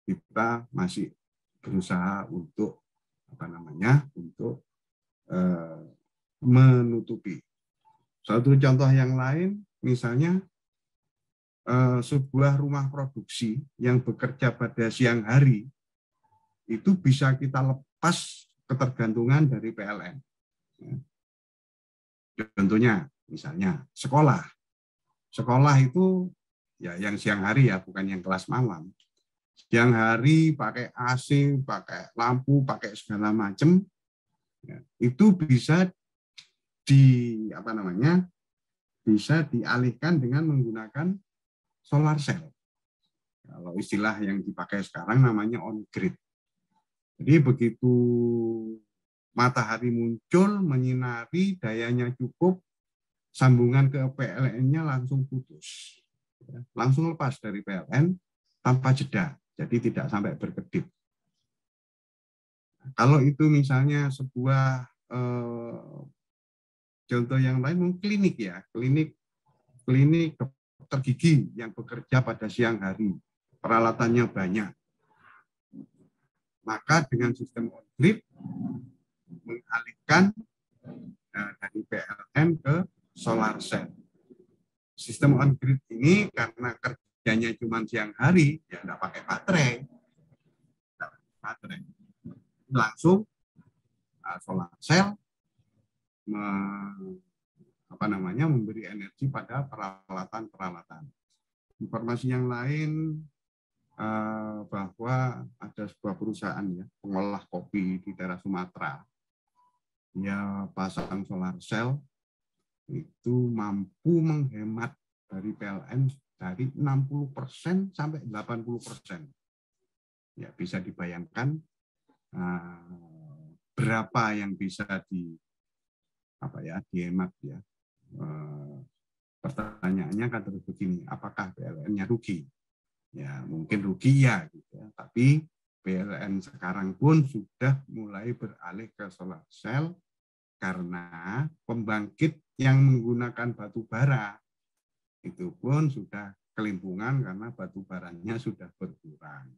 kita masih berusaha untuk untuk menutupi. Satu contoh yang lain, misalnya sebuah rumah produksi yang bekerja pada siang hari itu bisa kita lepas ketergantungan dari PLN. Contohnya, misalnya sekolah. Sekolah itu ya yang siang hari ya, bukan yang kelas malam. Siang hari pakai AC, pakai lampu, pakai segala macam, ya, itu bisa bisa dialihkan dengan menggunakan solar cell. Kalau istilah yang dipakai sekarang namanya on grid. Jadi begitu matahari muncul, menyinari, dayanya cukup, sambungan ke PLN-nya langsung putus. Langsung lepas dari PLN tanpa jeda. Jadi tidak sampai berkedip. Kalau itu misalnya sebuah contoh yang lain, mungkin klinik ya, klinik dokter gigi yang bekerja pada siang hari, peralatannya banyak. Maka dengan sistem on grid mengalihkan dari PLN ke solar cell. Sistem on grid ini karena kerjanya cuma siang hari, ya nggak pakai baterai. Langsung solar cell memberi energi pada peralatan-peralatan. Informasi yang lain bahwa ada sebuah perusahaan ya pengolah kopi di daerah Sumatera, ya pasang solar cell itu mampu menghemat dari PLN dari 60% sampai 80%. Ya bisa dibayangkan berapa yang bisa dihemat ya. Pertanyaannya kan terus begini, apakah PLN-nya rugi? Ya mungkin rugi ya, gitu ya. Tapi PLN sekarang pun sudah mulai beralih ke solar cell karena pembangkit yang menggunakan batu bara itu pun sudah kelimpungan karena batu baranya sudah berkurang.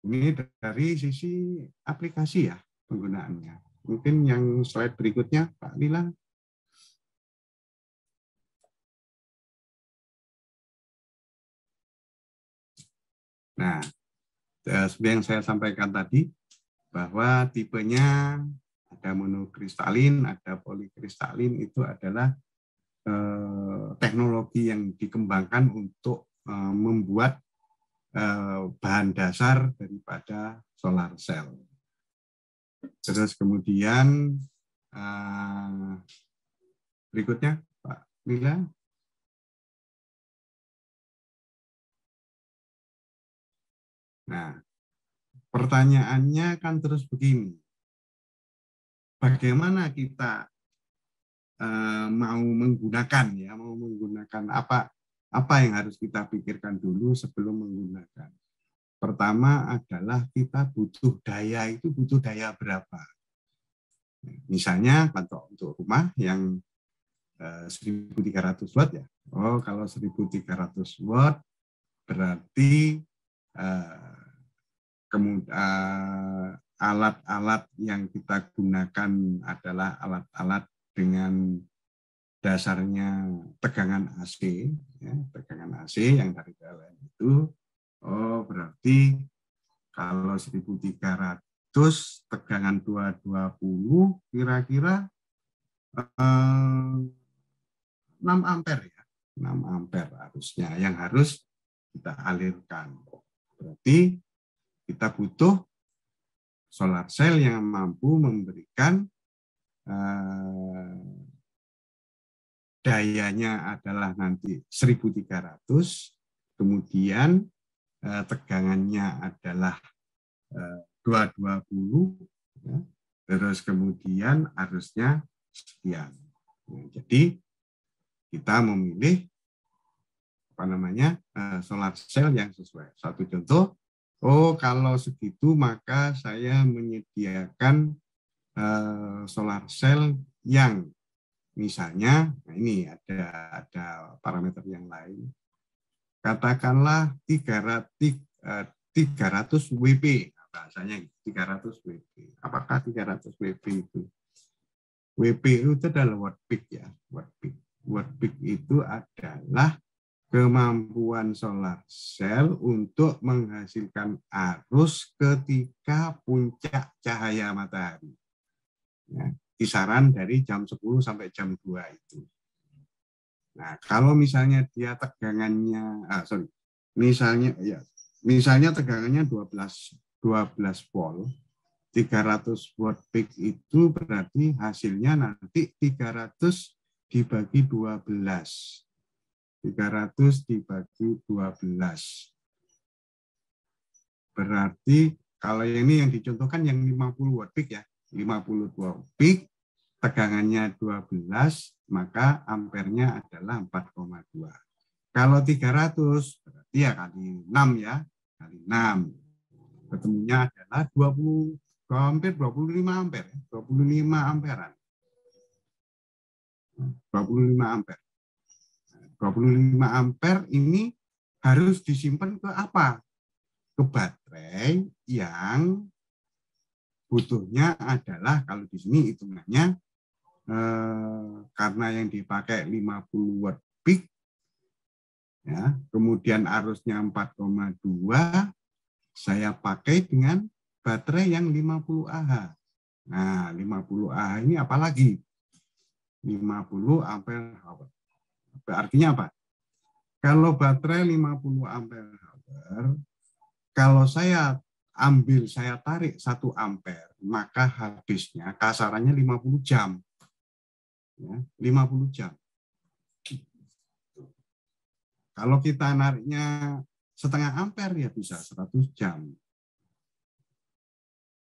Ini dari sisi aplikasi ya penggunaannya. Mungkin yang slide berikutnya Pak Lila. Nah, seperti yang saya sampaikan tadi, bahwa tipenya ada monokristalin, ada polikristalin, itu adalah teknologi yang dikembangkan untuk membuat bahan dasar daripada solar cell. Terus kemudian berikutnya Pak Lila. Nah, pertanyaannya kan terus begini, bagaimana kita mau menggunakan apa yang harus kita pikirkan dulu sebelum menggunakan. Pertama adalah kita butuh daya berapa. Misalnya untuk rumah yang 1.300 watt ya. Oh, kalau 1.300 watt berarti alat-alat yang kita gunakan adalah alat-alat dengan dasarnya tegangan AC, ya, tegangan AC yang dari PLN itu. Oh, berarti kalau 1.300 tegangan 220 kira-kira 6 ampere ya. 6 ampere harusnya yang harus kita alirkan. Berarti kita butuh solar cell yang mampu memberikan dayanya adalah nanti 1.300, kemudian tegangannya adalah 220, ya, terus kemudian arusnya sekian. Jadi kita memilih solar cell yang sesuai. Satu contoh, kalau segitu maka saya menyediakan solar cell yang misalnya, nah ini ada parameter yang lain. katakanlah 300 WP, bahasanya 300 WP. Apakah 300 WP itu? WP itu adalah watt peak ya, watt peak. Watt peak itu adalah kemampuan solar cell untuk menghasilkan arus ketika puncak cahaya matahari. Ya, kisaran dari jam 10 sampai jam 2 itu. Nah, kalau misalnya dia tegangannya, misalnya tegangannya 12 volt, 300 watt peak itu berarti hasilnya nanti 300 dibagi 12. 300 dibagi 12. Berarti kalau ini yang dicontohkan yang 50 watt peak ya, 50 watt peak, tegangannya 12, maka ampernya adalah 4,2. Kalau 300, berarti ya kali 6 ya, kali 6. Ketemunya adalah 25 ampere, 25 amperan. 25 ampere. 25 ampere ini harus disimpan ke apa? Ke baterai yang butuhnya adalah, kalau di sini hitungannya karena yang dipakai 50 watt peak, ya, kemudian arusnya 4,2, saya pakai dengan baterai yang 50 Ah. Nah, 50 Ah ini apalagi? 50 ampere hour. Artinya apa? Kalau baterai 50 ampere hour, kalau saya tarik 1 ampere, maka habisnya kasarannya 50 jam. Ya, 50 jam. Kalau kita nariknya setengah ampere ya bisa 100 jam.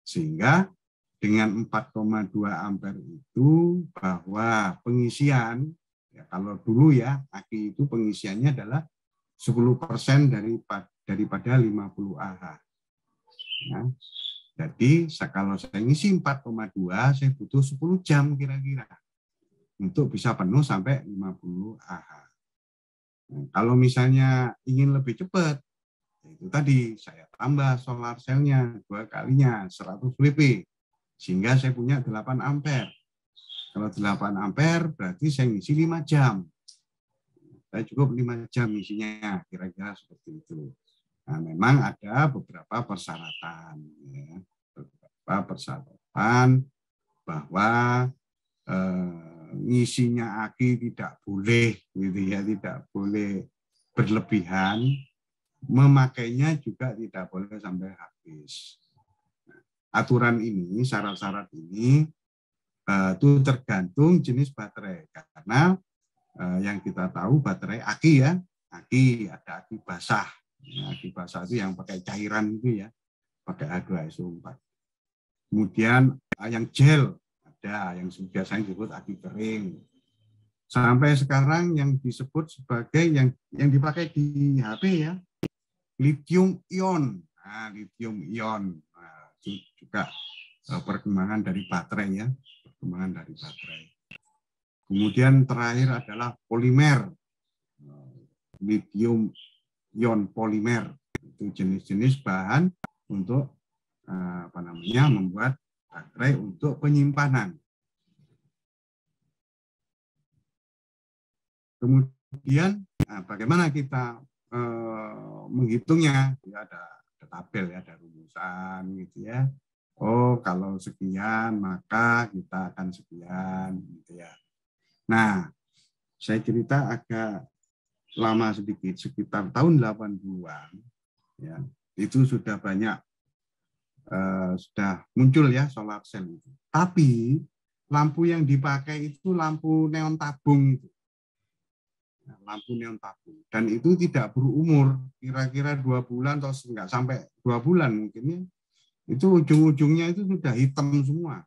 Sehingga dengan 4,2 ampere itu bahwa pengisian, ya kalau dulu ya, aki itu pengisiannya adalah 10% daripada 50 Ah. Ya. Jadi kalau saya ngisi 4,2, saya butuh 10 jam kira-kira untuk bisa penuh sampai 50 Ah. Nah, kalau misalnya ingin lebih cepat, itu tadi saya tambah solar cell-nya 2 kalinya 100 WP, sehingga saya punya 8 ampere. Kalau 8 ampere berarti saya ngisi 5 jam. Saya cukup 5 jam isinya, kira-kira seperti itu. Nah, memang ada beberapa persyaratan, ya. Beberapa persyaratan bahwa ngisinya aki tidak boleh, gitu ya, tidak boleh berlebihan, memakainya juga tidak boleh sampai habis. Nah, aturan ini, syarat-syarat ini itu tergantung jenis baterai, karena yang kita tahu baterai aki ya, aki ada aki basah, ya, aki basah itu yang pakai cairan itu ya, pakai H2SO4. Kemudian yang gel ada, yang biasanya disebut aki kering. Sampai sekarang yang disebut sebagai yang dipakai di HP ya, lithium ion. Nah, lithium ion, nah, itu juga perkembangan dari baterai ya, perkembangan dari baterai. Kemudian terakhir adalah polimer, lithium ion polimer, itu jenis-jenis bahan untuk membuat baterai untuk penyimpanan. Kemudian bagaimana kita menghitungnya? Ya, ada tabel ya, ada rumusan gitu ya. Oh, kalau sekian maka kita akan sekian gitu ya. Nah, saya cerita agak lama sedikit, sekitar tahun 80-an ya. Itu sudah banyak sudah muncul ya solar cell itu. Tapi lampu yang dipakai itu lampu neon tabung itu. Nah, lampu neon tabung, dan itu tidak berumur, kira-kira 2 bulan atau enggak sampai 2 bulan mungkin ya. Itu ujung-ujungnya itu sudah hitam semua.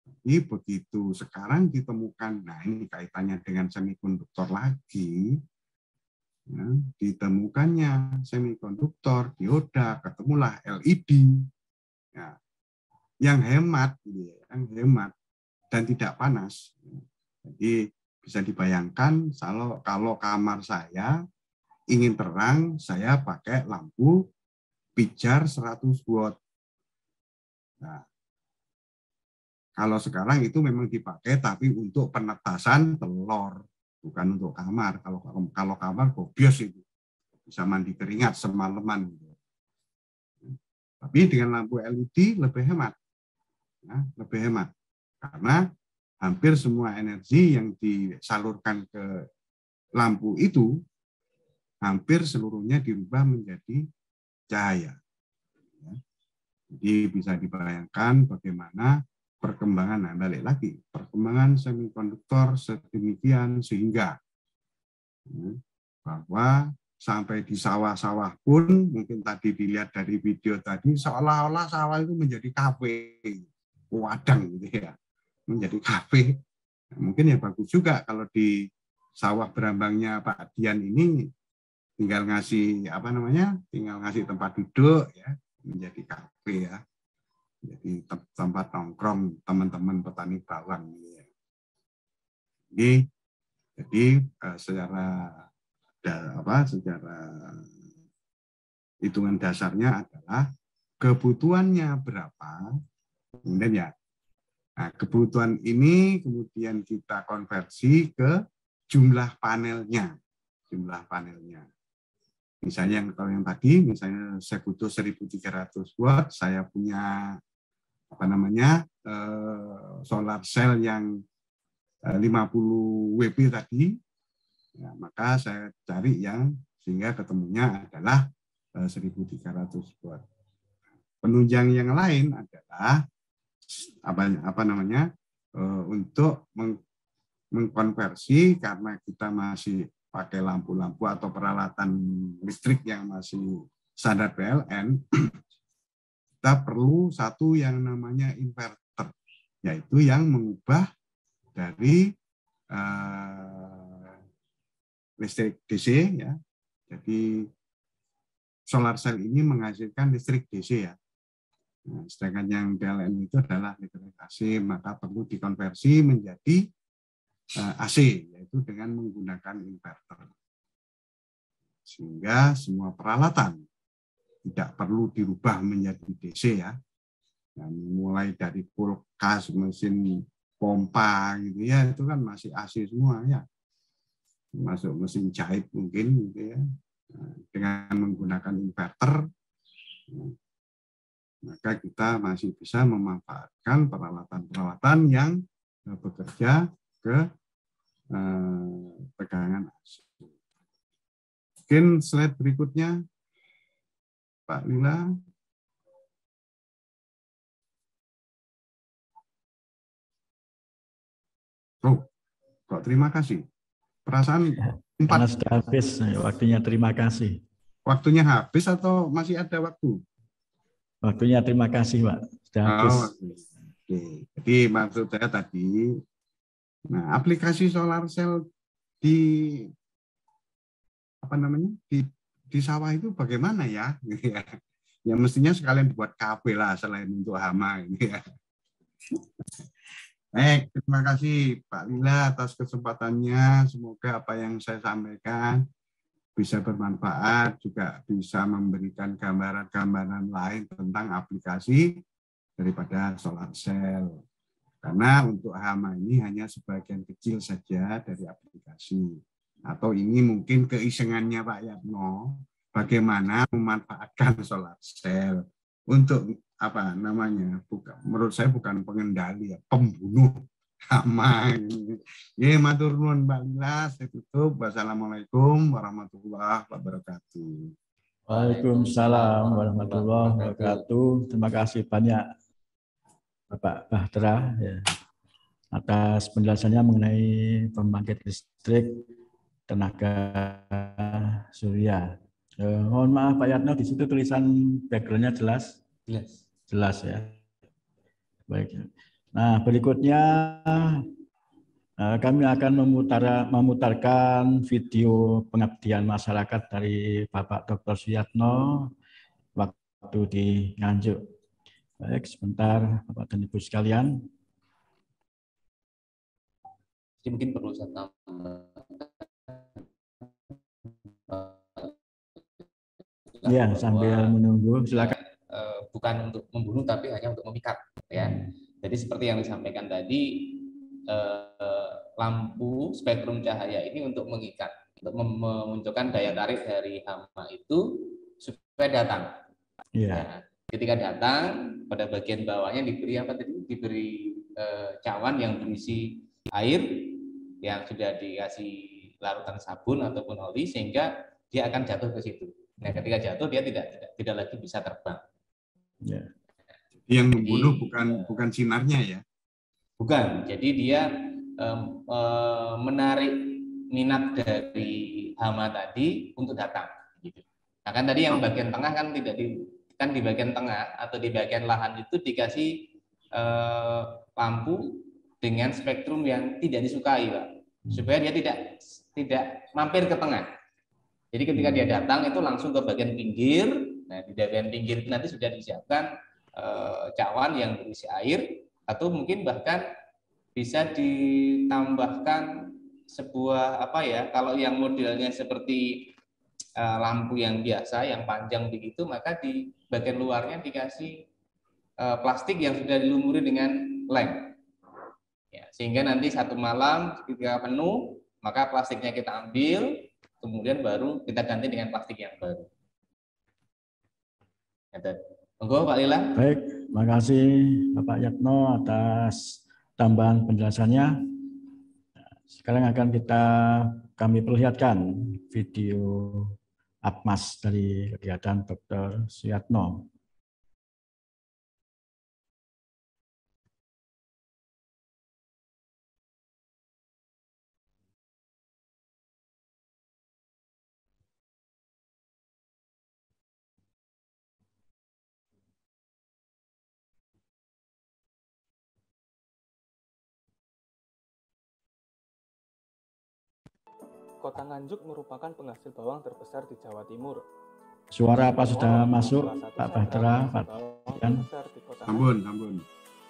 Jadi begitu sekarang ditemukan, nah ini kaitannya dengan semikonduktor lagi, ya, ditemukannya semikonduktor, dioda, ketemulah LED, ya, yang hemat dan tidak panas. Jadi Bisa dibayangkan kalau kamar saya ingin terang, saya pakai lampu pijar 100 watt. Nah, kalau sekarang itu memang dipakai tapi untuk penetasan telur, bukan untuk kamar. Kalau kamar gobios itu bisa mandi keringat semalaman. Tapi dengan lampu LED lebih hemat, ya, lebih hemat karena hampir semua energi yang disalurkan ke lampu itu hampir seluruhnya dirubah menjadi cahaya. Jadi bisa dibayangkan bagaimana perkembangan, nah balik lagi, perkembangan semikonduktor sedemikian sehingga bahwa sampai di sawah-sawah pun, mungkin tadi dilihat dari video tadi, seolah-olah sawah itu menjadi kafe, wadang gitu ya, menjadi kafe. Mungkin ya bagus juga kalau di sawah berambangnya Pak Dian ini tinggal ngasih tinggal ngasih tempat duduk ya, menjadi kafe ya, jadi tempat nongkrong teman-teman petani bawang ya. Jadi secara hitungan dasarnya adalah kebutuhannya berapa, kemudian ya, nah, kebutuhan ini kemudian kita konversi ke jumlah panelnya. Misalnya kalau yang tadi, misalnya saya butuh 1.300 watt, saya punya solar cell yang 50 WP tadi, ya, maka saya cari yang sehingga ketemunya adalah 1.300 watt. Penunjang yang lain adalah untuk mengkonversi karena kita masih pakai lampu-lampu atau peralatan listrik yang masih standar PLN, kita perlu satu yang namanya inverter, yaitu yang mengubah dari listrik DC ya. Jadi solar cell ini menghasilkan listrik DC ya. Nah, sedangkan yang PLN itu adalah listrik AC, maka perlu dikonversi menjadi AC, yaitu dengan menggunakan inverter. Sehingga semua peralatan tidak perlu dirubah menjadi DC ya. Dan mulai dari kulkas, mesin pompa gitu ya, itu kan masih AC semua ya. Masuk mesin jahit mungkin gitu ya. Dengan menggunakan inverter, maka kita masih bisa memanfaatkan peralatan-peralatan yang bekerja ke tegangan AC. Mungkin slide berikutnya, Pak Lila. Oh, kok terima kasih. Perasaan karena sudah habis waktunya, terima kasih. Waktunya habis atau masih ada waktu? Waktunya terima kasih, Pak. Sudah habis. Oke. Jadi maksud saya tadi, nah aplikasi solar cell di di sawah itu bagaimana ya? Ya mestinya sekalian dibuat kafe lah selain untuk hama ini ya. Terima kasih Pak Lila atas kesempatannya. Semoga apa yang saya sampaikan bisa bermanfaat, juga bisa memberikan gambaran-gambaran lain tentang aplikasi daripada solar cell. Karena untuk hama ini hanya sebagian kecil saja dari aplikasi. Atau ini mungkin keisengannya Pak Yatno, bagaimana memanfaatkan solar cell untuk menurut saya bukan pengendali ya, pembunuh hama. Ya, matur nuwun Mbak Lila, saya tutup. Wassalamualaikum warahmatullahi wabarakatuh. Waalaikumsalam warahmatullahi wabarakatuh. Terima kasih banyak Bapak Bahtera ya, atas penjelasannya mengenai pembangkit listrik tenaga surya. Mohon maaf Pak Yatno, di situ tulisan background-nya jelas? Jelas ya. Baik. Nah, berikutnya kami akan memutarkan video pengabdian masyarakat dari Bapak Dr. Suyatno waktu di Nganjuk. Baik, sebentar Bapak dan Ibu sekalian. Jadi mungkin perlu saya tambah. Ya, sambil menunggu, silakan. Bukan untuk membunuh, tapi hanya untuk memikat. Ya, jadi seperti yang disampaikan tadi, lampu spektrum cahaya ini untuk mengikat, untuk memunculkan daya tarik dari hama itu supaya datang. Ya, ketika datang, pada bagian bawahnya diberi apa tadi? Diberi cawan yang berisi air yang sudah dikasih larutan sabun ataupun oli, sehingga dia akan jatuh ke situ. Nah, ketika jatuh dia tidak lagi bisa terbang. Ya. Yang membunuh bukan sinarnya ya? Bukan. Jadi dia menarik minat dari hama tadi untuk datang. Gitu. Nah, kan tadi yang bagian tengah kan tidak di bagian tengah atau di bagian lahan itu dikasih lampu dengan spektrum yang tidak disukai, Pak, supaya dia tidak mampir ke tengah. Jadi ketika dia datang itu langsung ke bagian pinggir. Nah, di bagian pinggir itu nanti sudah disiapkan cawan yang berisi air, atau mungkin bahkan bisa ditambahkan sebuah apa ya, kalau yang modelnya seperti lampu yang biasa yang panjang begitu, maka di bagian luarnya dikasih plastik yang sudah dilumuri dengan lem. Ya, sehingga nanti satu malam ketika penuh, maka plastiknya kita ambil, kemudian baru kita ganti dengan plastik yang baru. Monggo Pak Lila. Baik, terima kasih Bapak Yatno atas tambahan penjelasannya. Sekarang akan kami perlihatkan video Apmas dari kegiatan Dr. Suyatno. Kota Nganjuk merupakan penghasil bawang terbesar di Jawa Timur. Suara apa sudah masuk, Pak Bahtera? Pak Ampun.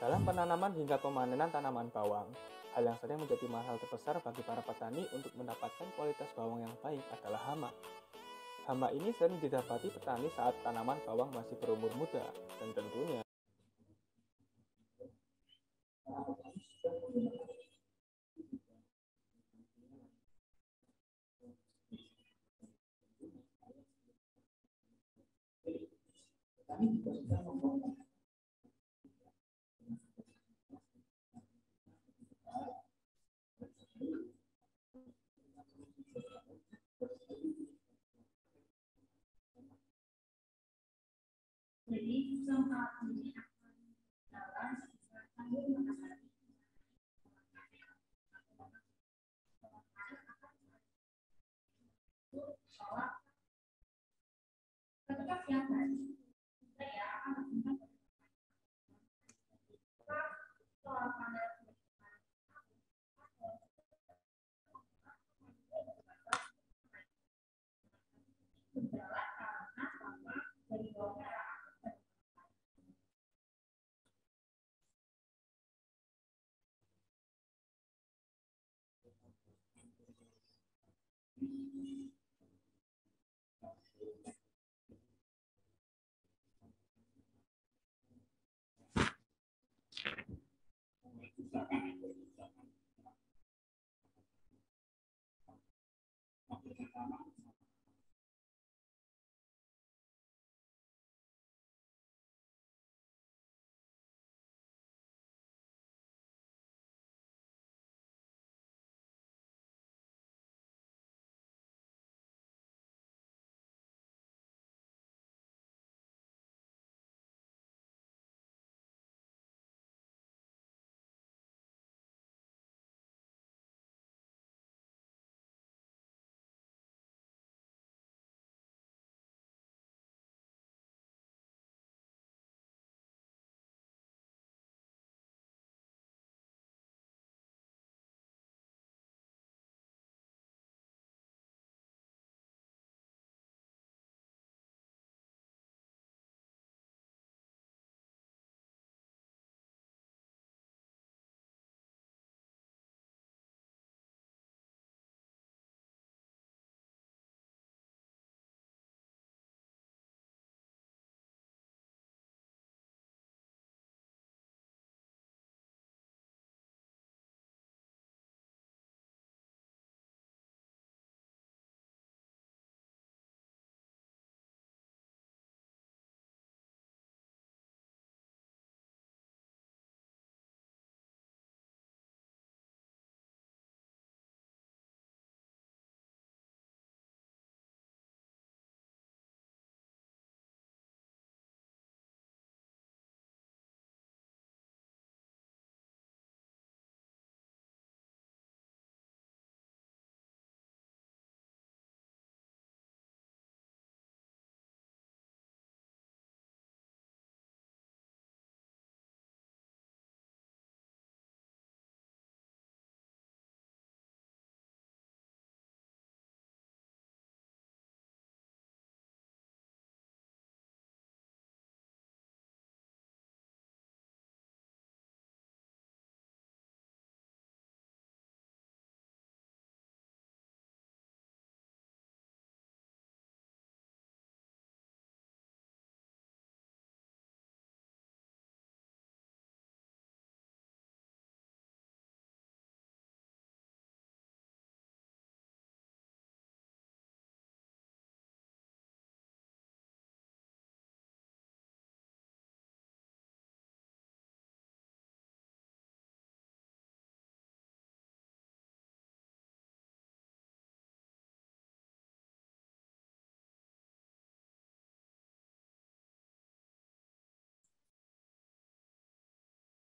Dalam penanaman hingga pemanenan tanaman bawang, hal yang sering menjadi mahal terbesar bagi para petani untuk mendapatkan kualitas bawang yang baik adalah hama. Hama ini sering didapati petani saat tanaman bawang masih berumur muda, dan tentunya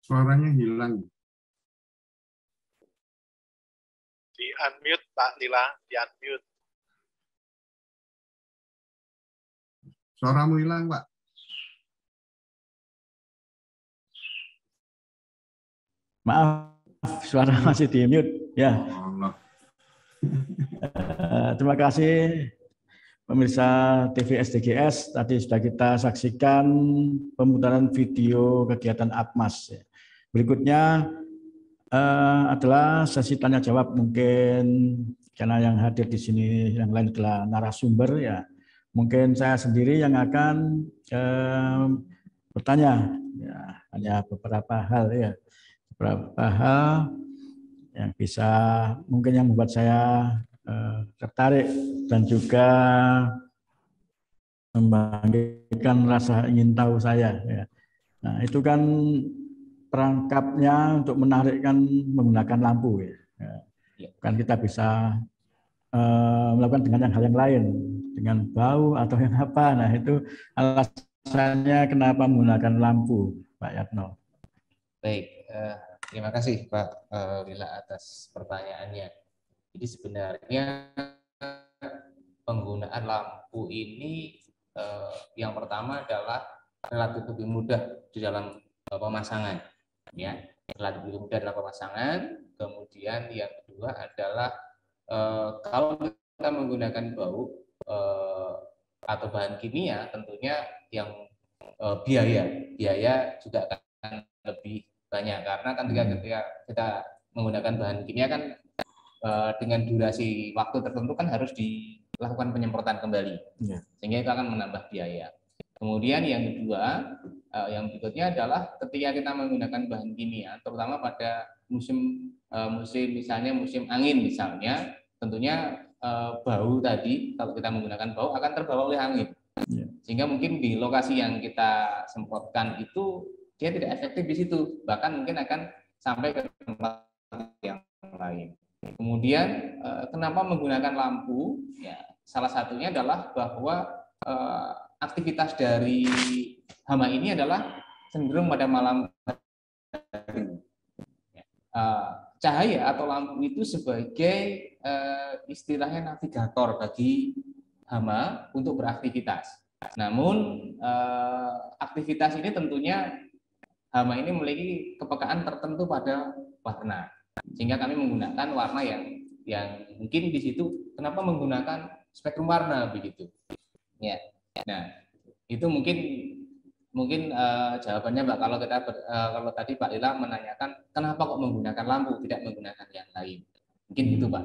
Suaranya hilang. Di unmute Pak Lila, di unmute. Suaramu hilang, Pak. Maaf, suara masih di mute. Ya. Allah. Terima kasih pemirsa TV SDGS. Tadi sudah kita saksikan pemutaran video kegiatan Akmas. Berikutnya adalah sesi tanya jawab. Mungkin karena yang hadir di sini yang lain adalah narasumber ya. Mungkin saya sendiri yang akan bertanya. Ya, hanya beberapa hal ya. Beberapa hal yang bisa mungkin yang membuat saya tertarik dan juga membangkitkan rasa ingin tahu saya. Ya. Nah, itu kan perangkapnya untuk menarikkan menggunakan lampu. Ya. Kan kita bisa melakukan dengan hal yang lain, dengan bau atau yang apa. Nah, itu alasannya kenapa menggunakan lampu, Pak Yatno. Baik, terima kasih Pak Lila atas pertanyaannya. Jadi sebenarnya penggunaan lampu ini yang pertama adalah relatif lebih mudah di dalam pemasangan, ya, relatif lebih mudah dalam pemasangan. Kemudian yang kedua adalah kalau kita menggunakan bau atau bahan kimia, tentunya yang biaya juga akan lebih banyak karena kan ketika kita menggunakan bahan kimia kan dengan durasi waktu tertentu kan harus dilakukan penyemprotan kembali, sehingga itu akan menambah biaya. Kemudian yang kedua, yang berikutnya adalah ketika kita menggunakan bahan kimia, terutama pada musim misalnya musim angin misalnya, tentunya bau tadi kalau kita menggunakan bau akan terbawa oleh angin, sehingga mungkin di lokasi yang kita semprotkan itu dia tidak efektif di situ, bahkan mungkin akan sampai ke tempat yang lain. Kemudian kenapa menggunakan lampu? Ya, salah satunya adalah bahwa aktivitas dari hama ini adalah cenderung pada malam hari. Cahaya atau lampu itu sebagai istilahnya navigator bagi hama untuk beraktivitas. Namun aktivitas ini tentunya hama ini memiliki kepekaan tertentu pada warna, sehingga kami menggunakan warna yang mungkin di situ kenapa menggunakan spektrum warna begitu, ya. Nah itu mungkin jawabannya Mbak, kalau tadi Pak Lila menanyakan kenapa kok menggunakan lampu tidak menggunakan yang lain, mungkin itu Pak.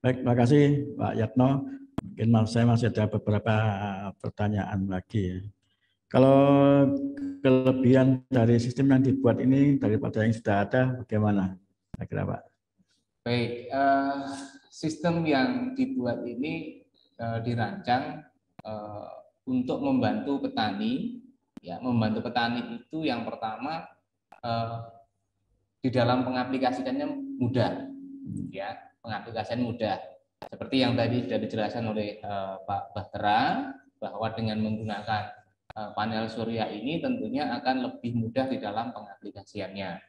Baik, terima kasih Pak Yatno. Mungkin saya masih ada beberapa pertanyaan lagi ya. Kalau kelebihan dari sistem yang dibuat ini daripada yang sudah ada, bagaimana kira-kira Pak? Baik, sistem yang dibuat ini dirancang untuk membantu petani. Ya, membantu petani itu yang pertama di dalam pengaplikasikannya mudah, ya, pengaplikasian mudah. Seperti yang tadi sudah dijelaskan oleh Pak Bahtera, bahwa dengan menggunakan panel surya ini tentunya akan lebih mudah di dalam pengaplikasiannya.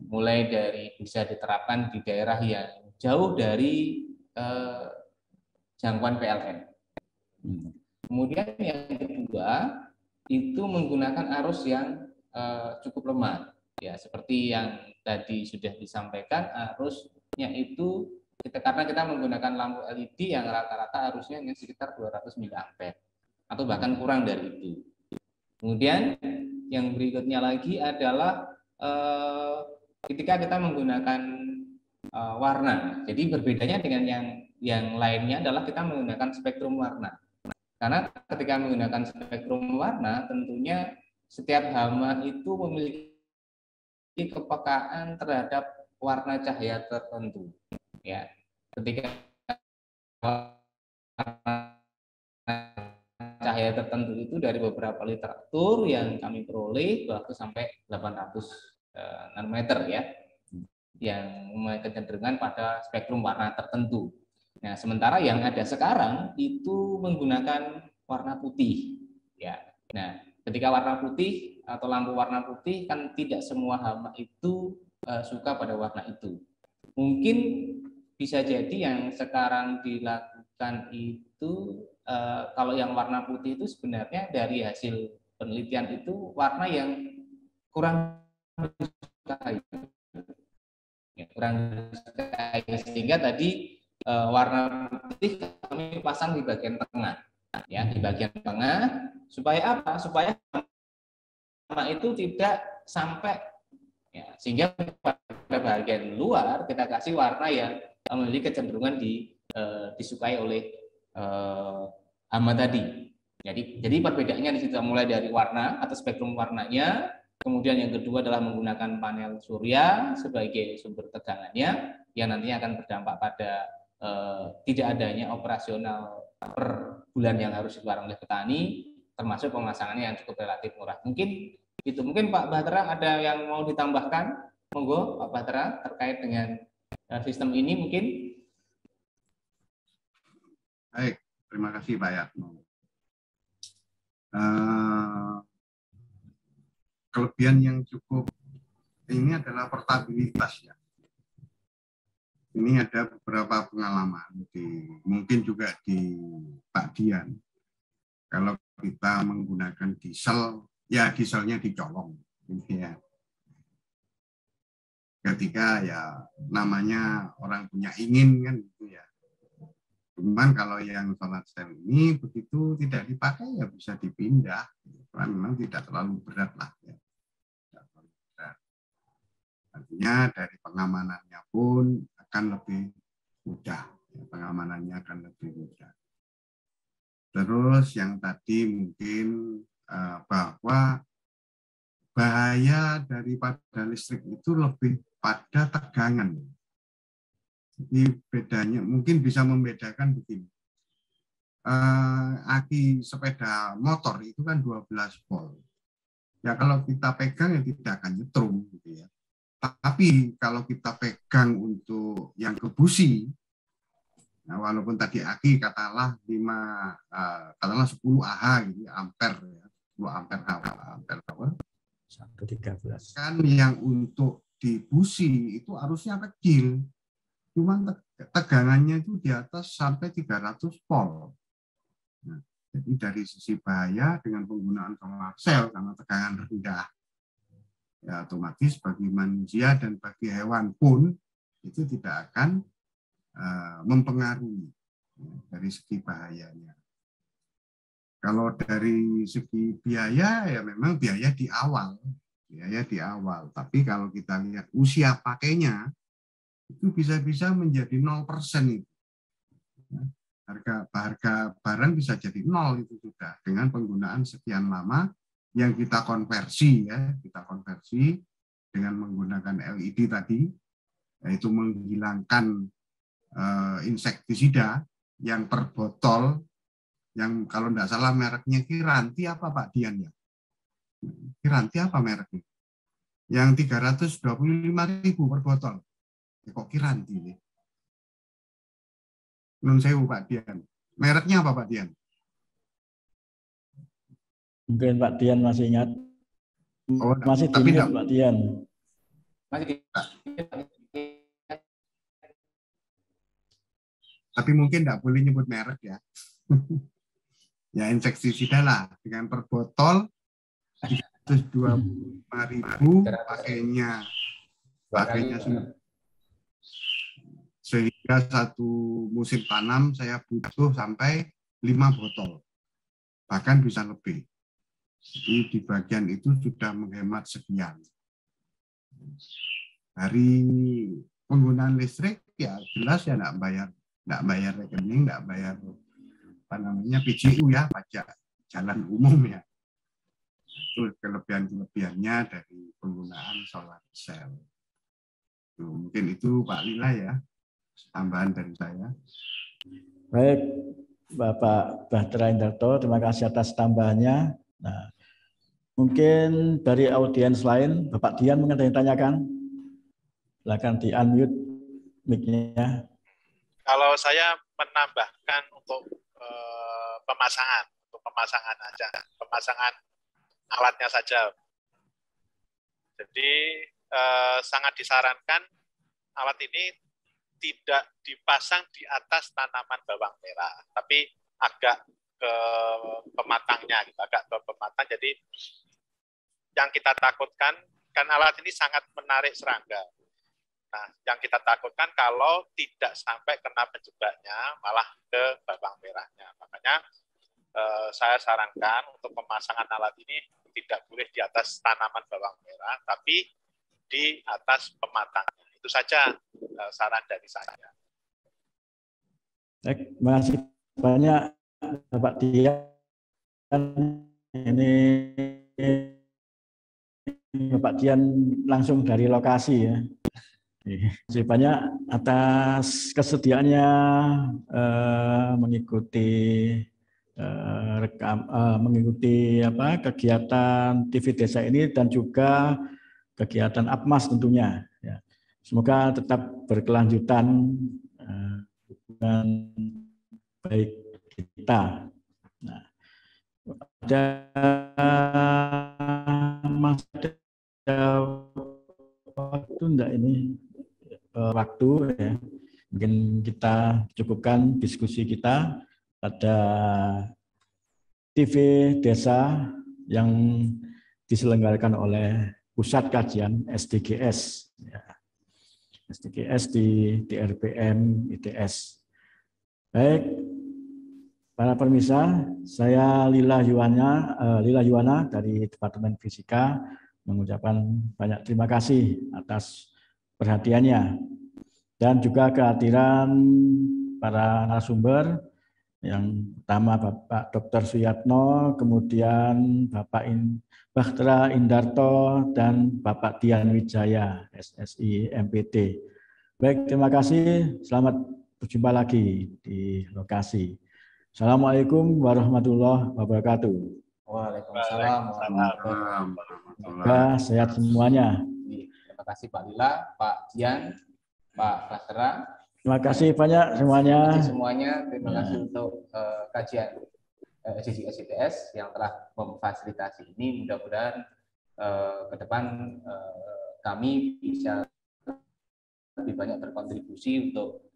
Mulai dari bisa diterapkan di daerah yang jauh dari jangkauan PLN. Kemudian yang kedua itu menggunakan arus yang cukup lemah, ya, seperti yang tadi sudah disampaikan, arusnya itu karena kita menggunakan lampu LED yang rata-rata arusnya hanya sekitar 200 mA atau bahkan kurang dari itu. Kemudian yang berikutnya lagi adalah ketika kita menggunakan warna. Jadi berbedanya dengan yang lainnya adalah kita menggunakan spektrum warna. Karena ketika menggunakan spektrum warna, tentunya setiap hama itu memiliki kepekaan terhadap warna cahaya tertentu. Ya, ketika cahaya tertentu itu dari beberapa literatur yang kami peroleh bahkan sampai 800 nanometer, ya, yang memiliki kecenderungan pada spektrum warna tertentu. Nah, sementara yang ada sekarang itu menggunakan warna putih, ya. Nah, ketika warna putih atau lampu warna putih kan tidak semua hama itu suka pada warna itu. Mungkin bisa jadi yang sekarang dilakukan itu kalau yang warna putih itu sebenarnya dari hasil penelitian itu warna yang kurang disukai. Sehingga tadi warna putih kami pasang di bagian tengah, ya, di bagian tengah supaya apa? Supaya warna itu tidak sampai, ya, sehingga pada bagian luar kita kasih warna yang memiliki kecenderungan disukai oleh hama tadi. Jadi perbedaannya di situ mulai dari warna atau spektrum warnanya. Kemudian yang kedua adalah menggunakan panel surya sebagai sumber tegangannya yang nantinya akan berdampak pada tidak adanya operasional per bulan yang harus dikeluarkan oleh petani, termasuk pemasangannya yang cukup relatif murah. Mungkin Pak Bahtera ada yang mau ditambahkan? Monggo Pak Bahtera terkait dengan sistem ini mungkin. Baik, terima kasih Pak Yatmo. Kelebihan yang cukup ini adalah portabilitas, ya. Ini ada beberapa pengalaman mungkin juga di Pak Dian. Kalau kita menggunakan diesel, ya dieselnya dicolong, ya. Ketika ya namanya orang punya ingin kan gitu ya. Cuman kalau yang solar cell ini begitu tidak dipakai ya bisa dipindah, karena memang tidak terlalu berat lah, ya. Artinya dari pengamanannya pun akan lebih mudah, ya, pengamanannya akan lebih mudah. Terus yang tadi mungkin bahwa bahaya daripada listrik itu lebih pada tegangan. Jadi bedanya mungkin bisa membedakan begini. Aki sepeda motor itu kan 12 volt. Ya kalau kita pegang ya tidak akan nyetrum gitu ya. Tapi kalau kita pegang untuk yang ke busi, nah walaupun tadi aki katakanlah 10 Ah gitu, ampere ya, 10 ampere hour. 113. Kan yang untuk di busi itu arusnya kecil. Cuman tegangannya itu di atas sampai 300 volt. Nah, jadi dari sisi bahaya dengan penggunaan solar cell karena tegangan rendah, ya otomatis bagi manusia dan bagi hewan pun itu tidak akan mempengaruhi, ya, dari segi bahayanya. Kalau dari segi biaya ya memang biaya di awal. Tapi kalau kita lihat usia pakainya itu bisa-bisa menjadi 0% itu. Ya, harga barang bisa jadi 0 itu sudah dengan penggunaan sekian lama yang kita konversi dengan menggunakan LED tadi, yaitu menghilangkan insektisida yang per botol, yang kalau tidak salah mereknya Kiranti apa Pak Dian ya? Kiranti apa mereknya? Yang 325.000 per botol. Ya, kok Kiranti nih? Nun sewu Pak Dian. Mereknya apa Pak Dian? Mungkin Pak Dian masih ingat. Oh, masih tapi diingat Pak Dian. Tapi mungkin tidak boleh nyebut merek ya. Ya insektisida lah dengan per botol 325.000 pakainya sehingga satu musim tanam saya butuh sampai 5 botol, bahkan bisa lebih. Jadi di bagian itu sudah menghemat sekian. Dari penggunaan listrik ya jelas ya tidak bayar rekening, tidak bayar PJU ya, pajak jalan umum ya. Itu kelebihan-kelebihannya dari penggunaan solar cell. Mungkin itu Pak Lila ya, tambahan dari saya. Baik, Bapak Bahtera Indarto, terima kasih atas tambahannya. Nah, mungkin dari audiens lain, Bapak Dian mungkin ada yang tanyakan? Silakan di-unmute mic-nya. Kalau saya menambahkan untuk pemasangan aja, pemasangan alatnya saja. Jadi sangat disarankan alat ini tidak dipasang di atas tanaman bawang merah, tapi agak ke pematangnya, gitu, agak ke pematang. Jadi yang kita takutkan, kan alat ini sangat menarik serangga. Nah, yang kita takutkan kalau tidak sampai kena penjebaknya, malah ke bawang merahnya. Makanya saya sarankan untuk pemasangan alat ini tidak boleh di atas tanaman bawang merah, tapi di atas pematangnya. Itu saja saran dari saya. Baik, terima kasih banyak Bapak Dian. Ini Bapak Dian langsung dari lokasi ya. Terima kasih banyak atas kesediaannya mengikuti mengikuti kegiatan TV Desa ini dan juga kegiatan APMAS tentunya. Ya. Semoga tetap berkelanjutan hubungan baik kita. Nah, ada waktu enggak ini waktu ya. Mungkin kita cukupkan diskusi kita pada TV Desa yang diselenggarakan oleh Pusat Kajian SDGS. Ya. SDGS di DRPM ITS. Baik, para pemirsa, saya Lila Yuwana dari Departemen Fisika mengucapkan banyak terima kasih atas perhatiannya dan juga kehadiran para narasumber yang pertama Bapak Dr. Suyatno, kemudian Bapak Bakhtera Indarto dan Bapak Dian Wijaya SSI MPT. Baik, terima kasih. Selamat berjumpa lagi di lokasi. Assalamualaikum warahmatullahi wabarakatuh. Waalaikumsalam warahmatullahi wabarakatuh. Semoga sehat semuanya. Terima kasih Pak Lila, Pak Dian, Pak Bakhtera. Terima kasih banyak semuanya. Terima kasih semuanya. Terima kasih untuk kajian SDGS ITS yang telah memfasilitasi ini. Mudah-mudahan ke depan kami bisa lebih banyak berkontribusi untuk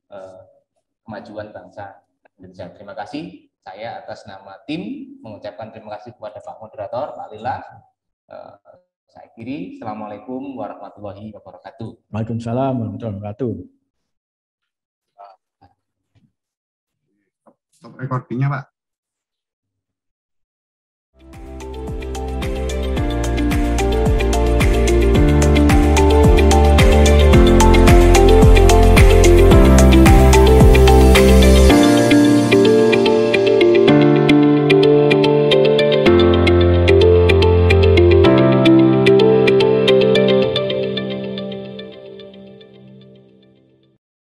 kemajuan bangsa Indonesia. Terima kasih. Saya atas nama tim mengucapkan terima kasih kepada Pak Moderator, Pak Lila. Saya akhiri. Assalamualaikum warahmatullahi wabarakatuh. Waalaikumsalam warahmatullahi wabarakatuh. Stop recordingnya, Pak.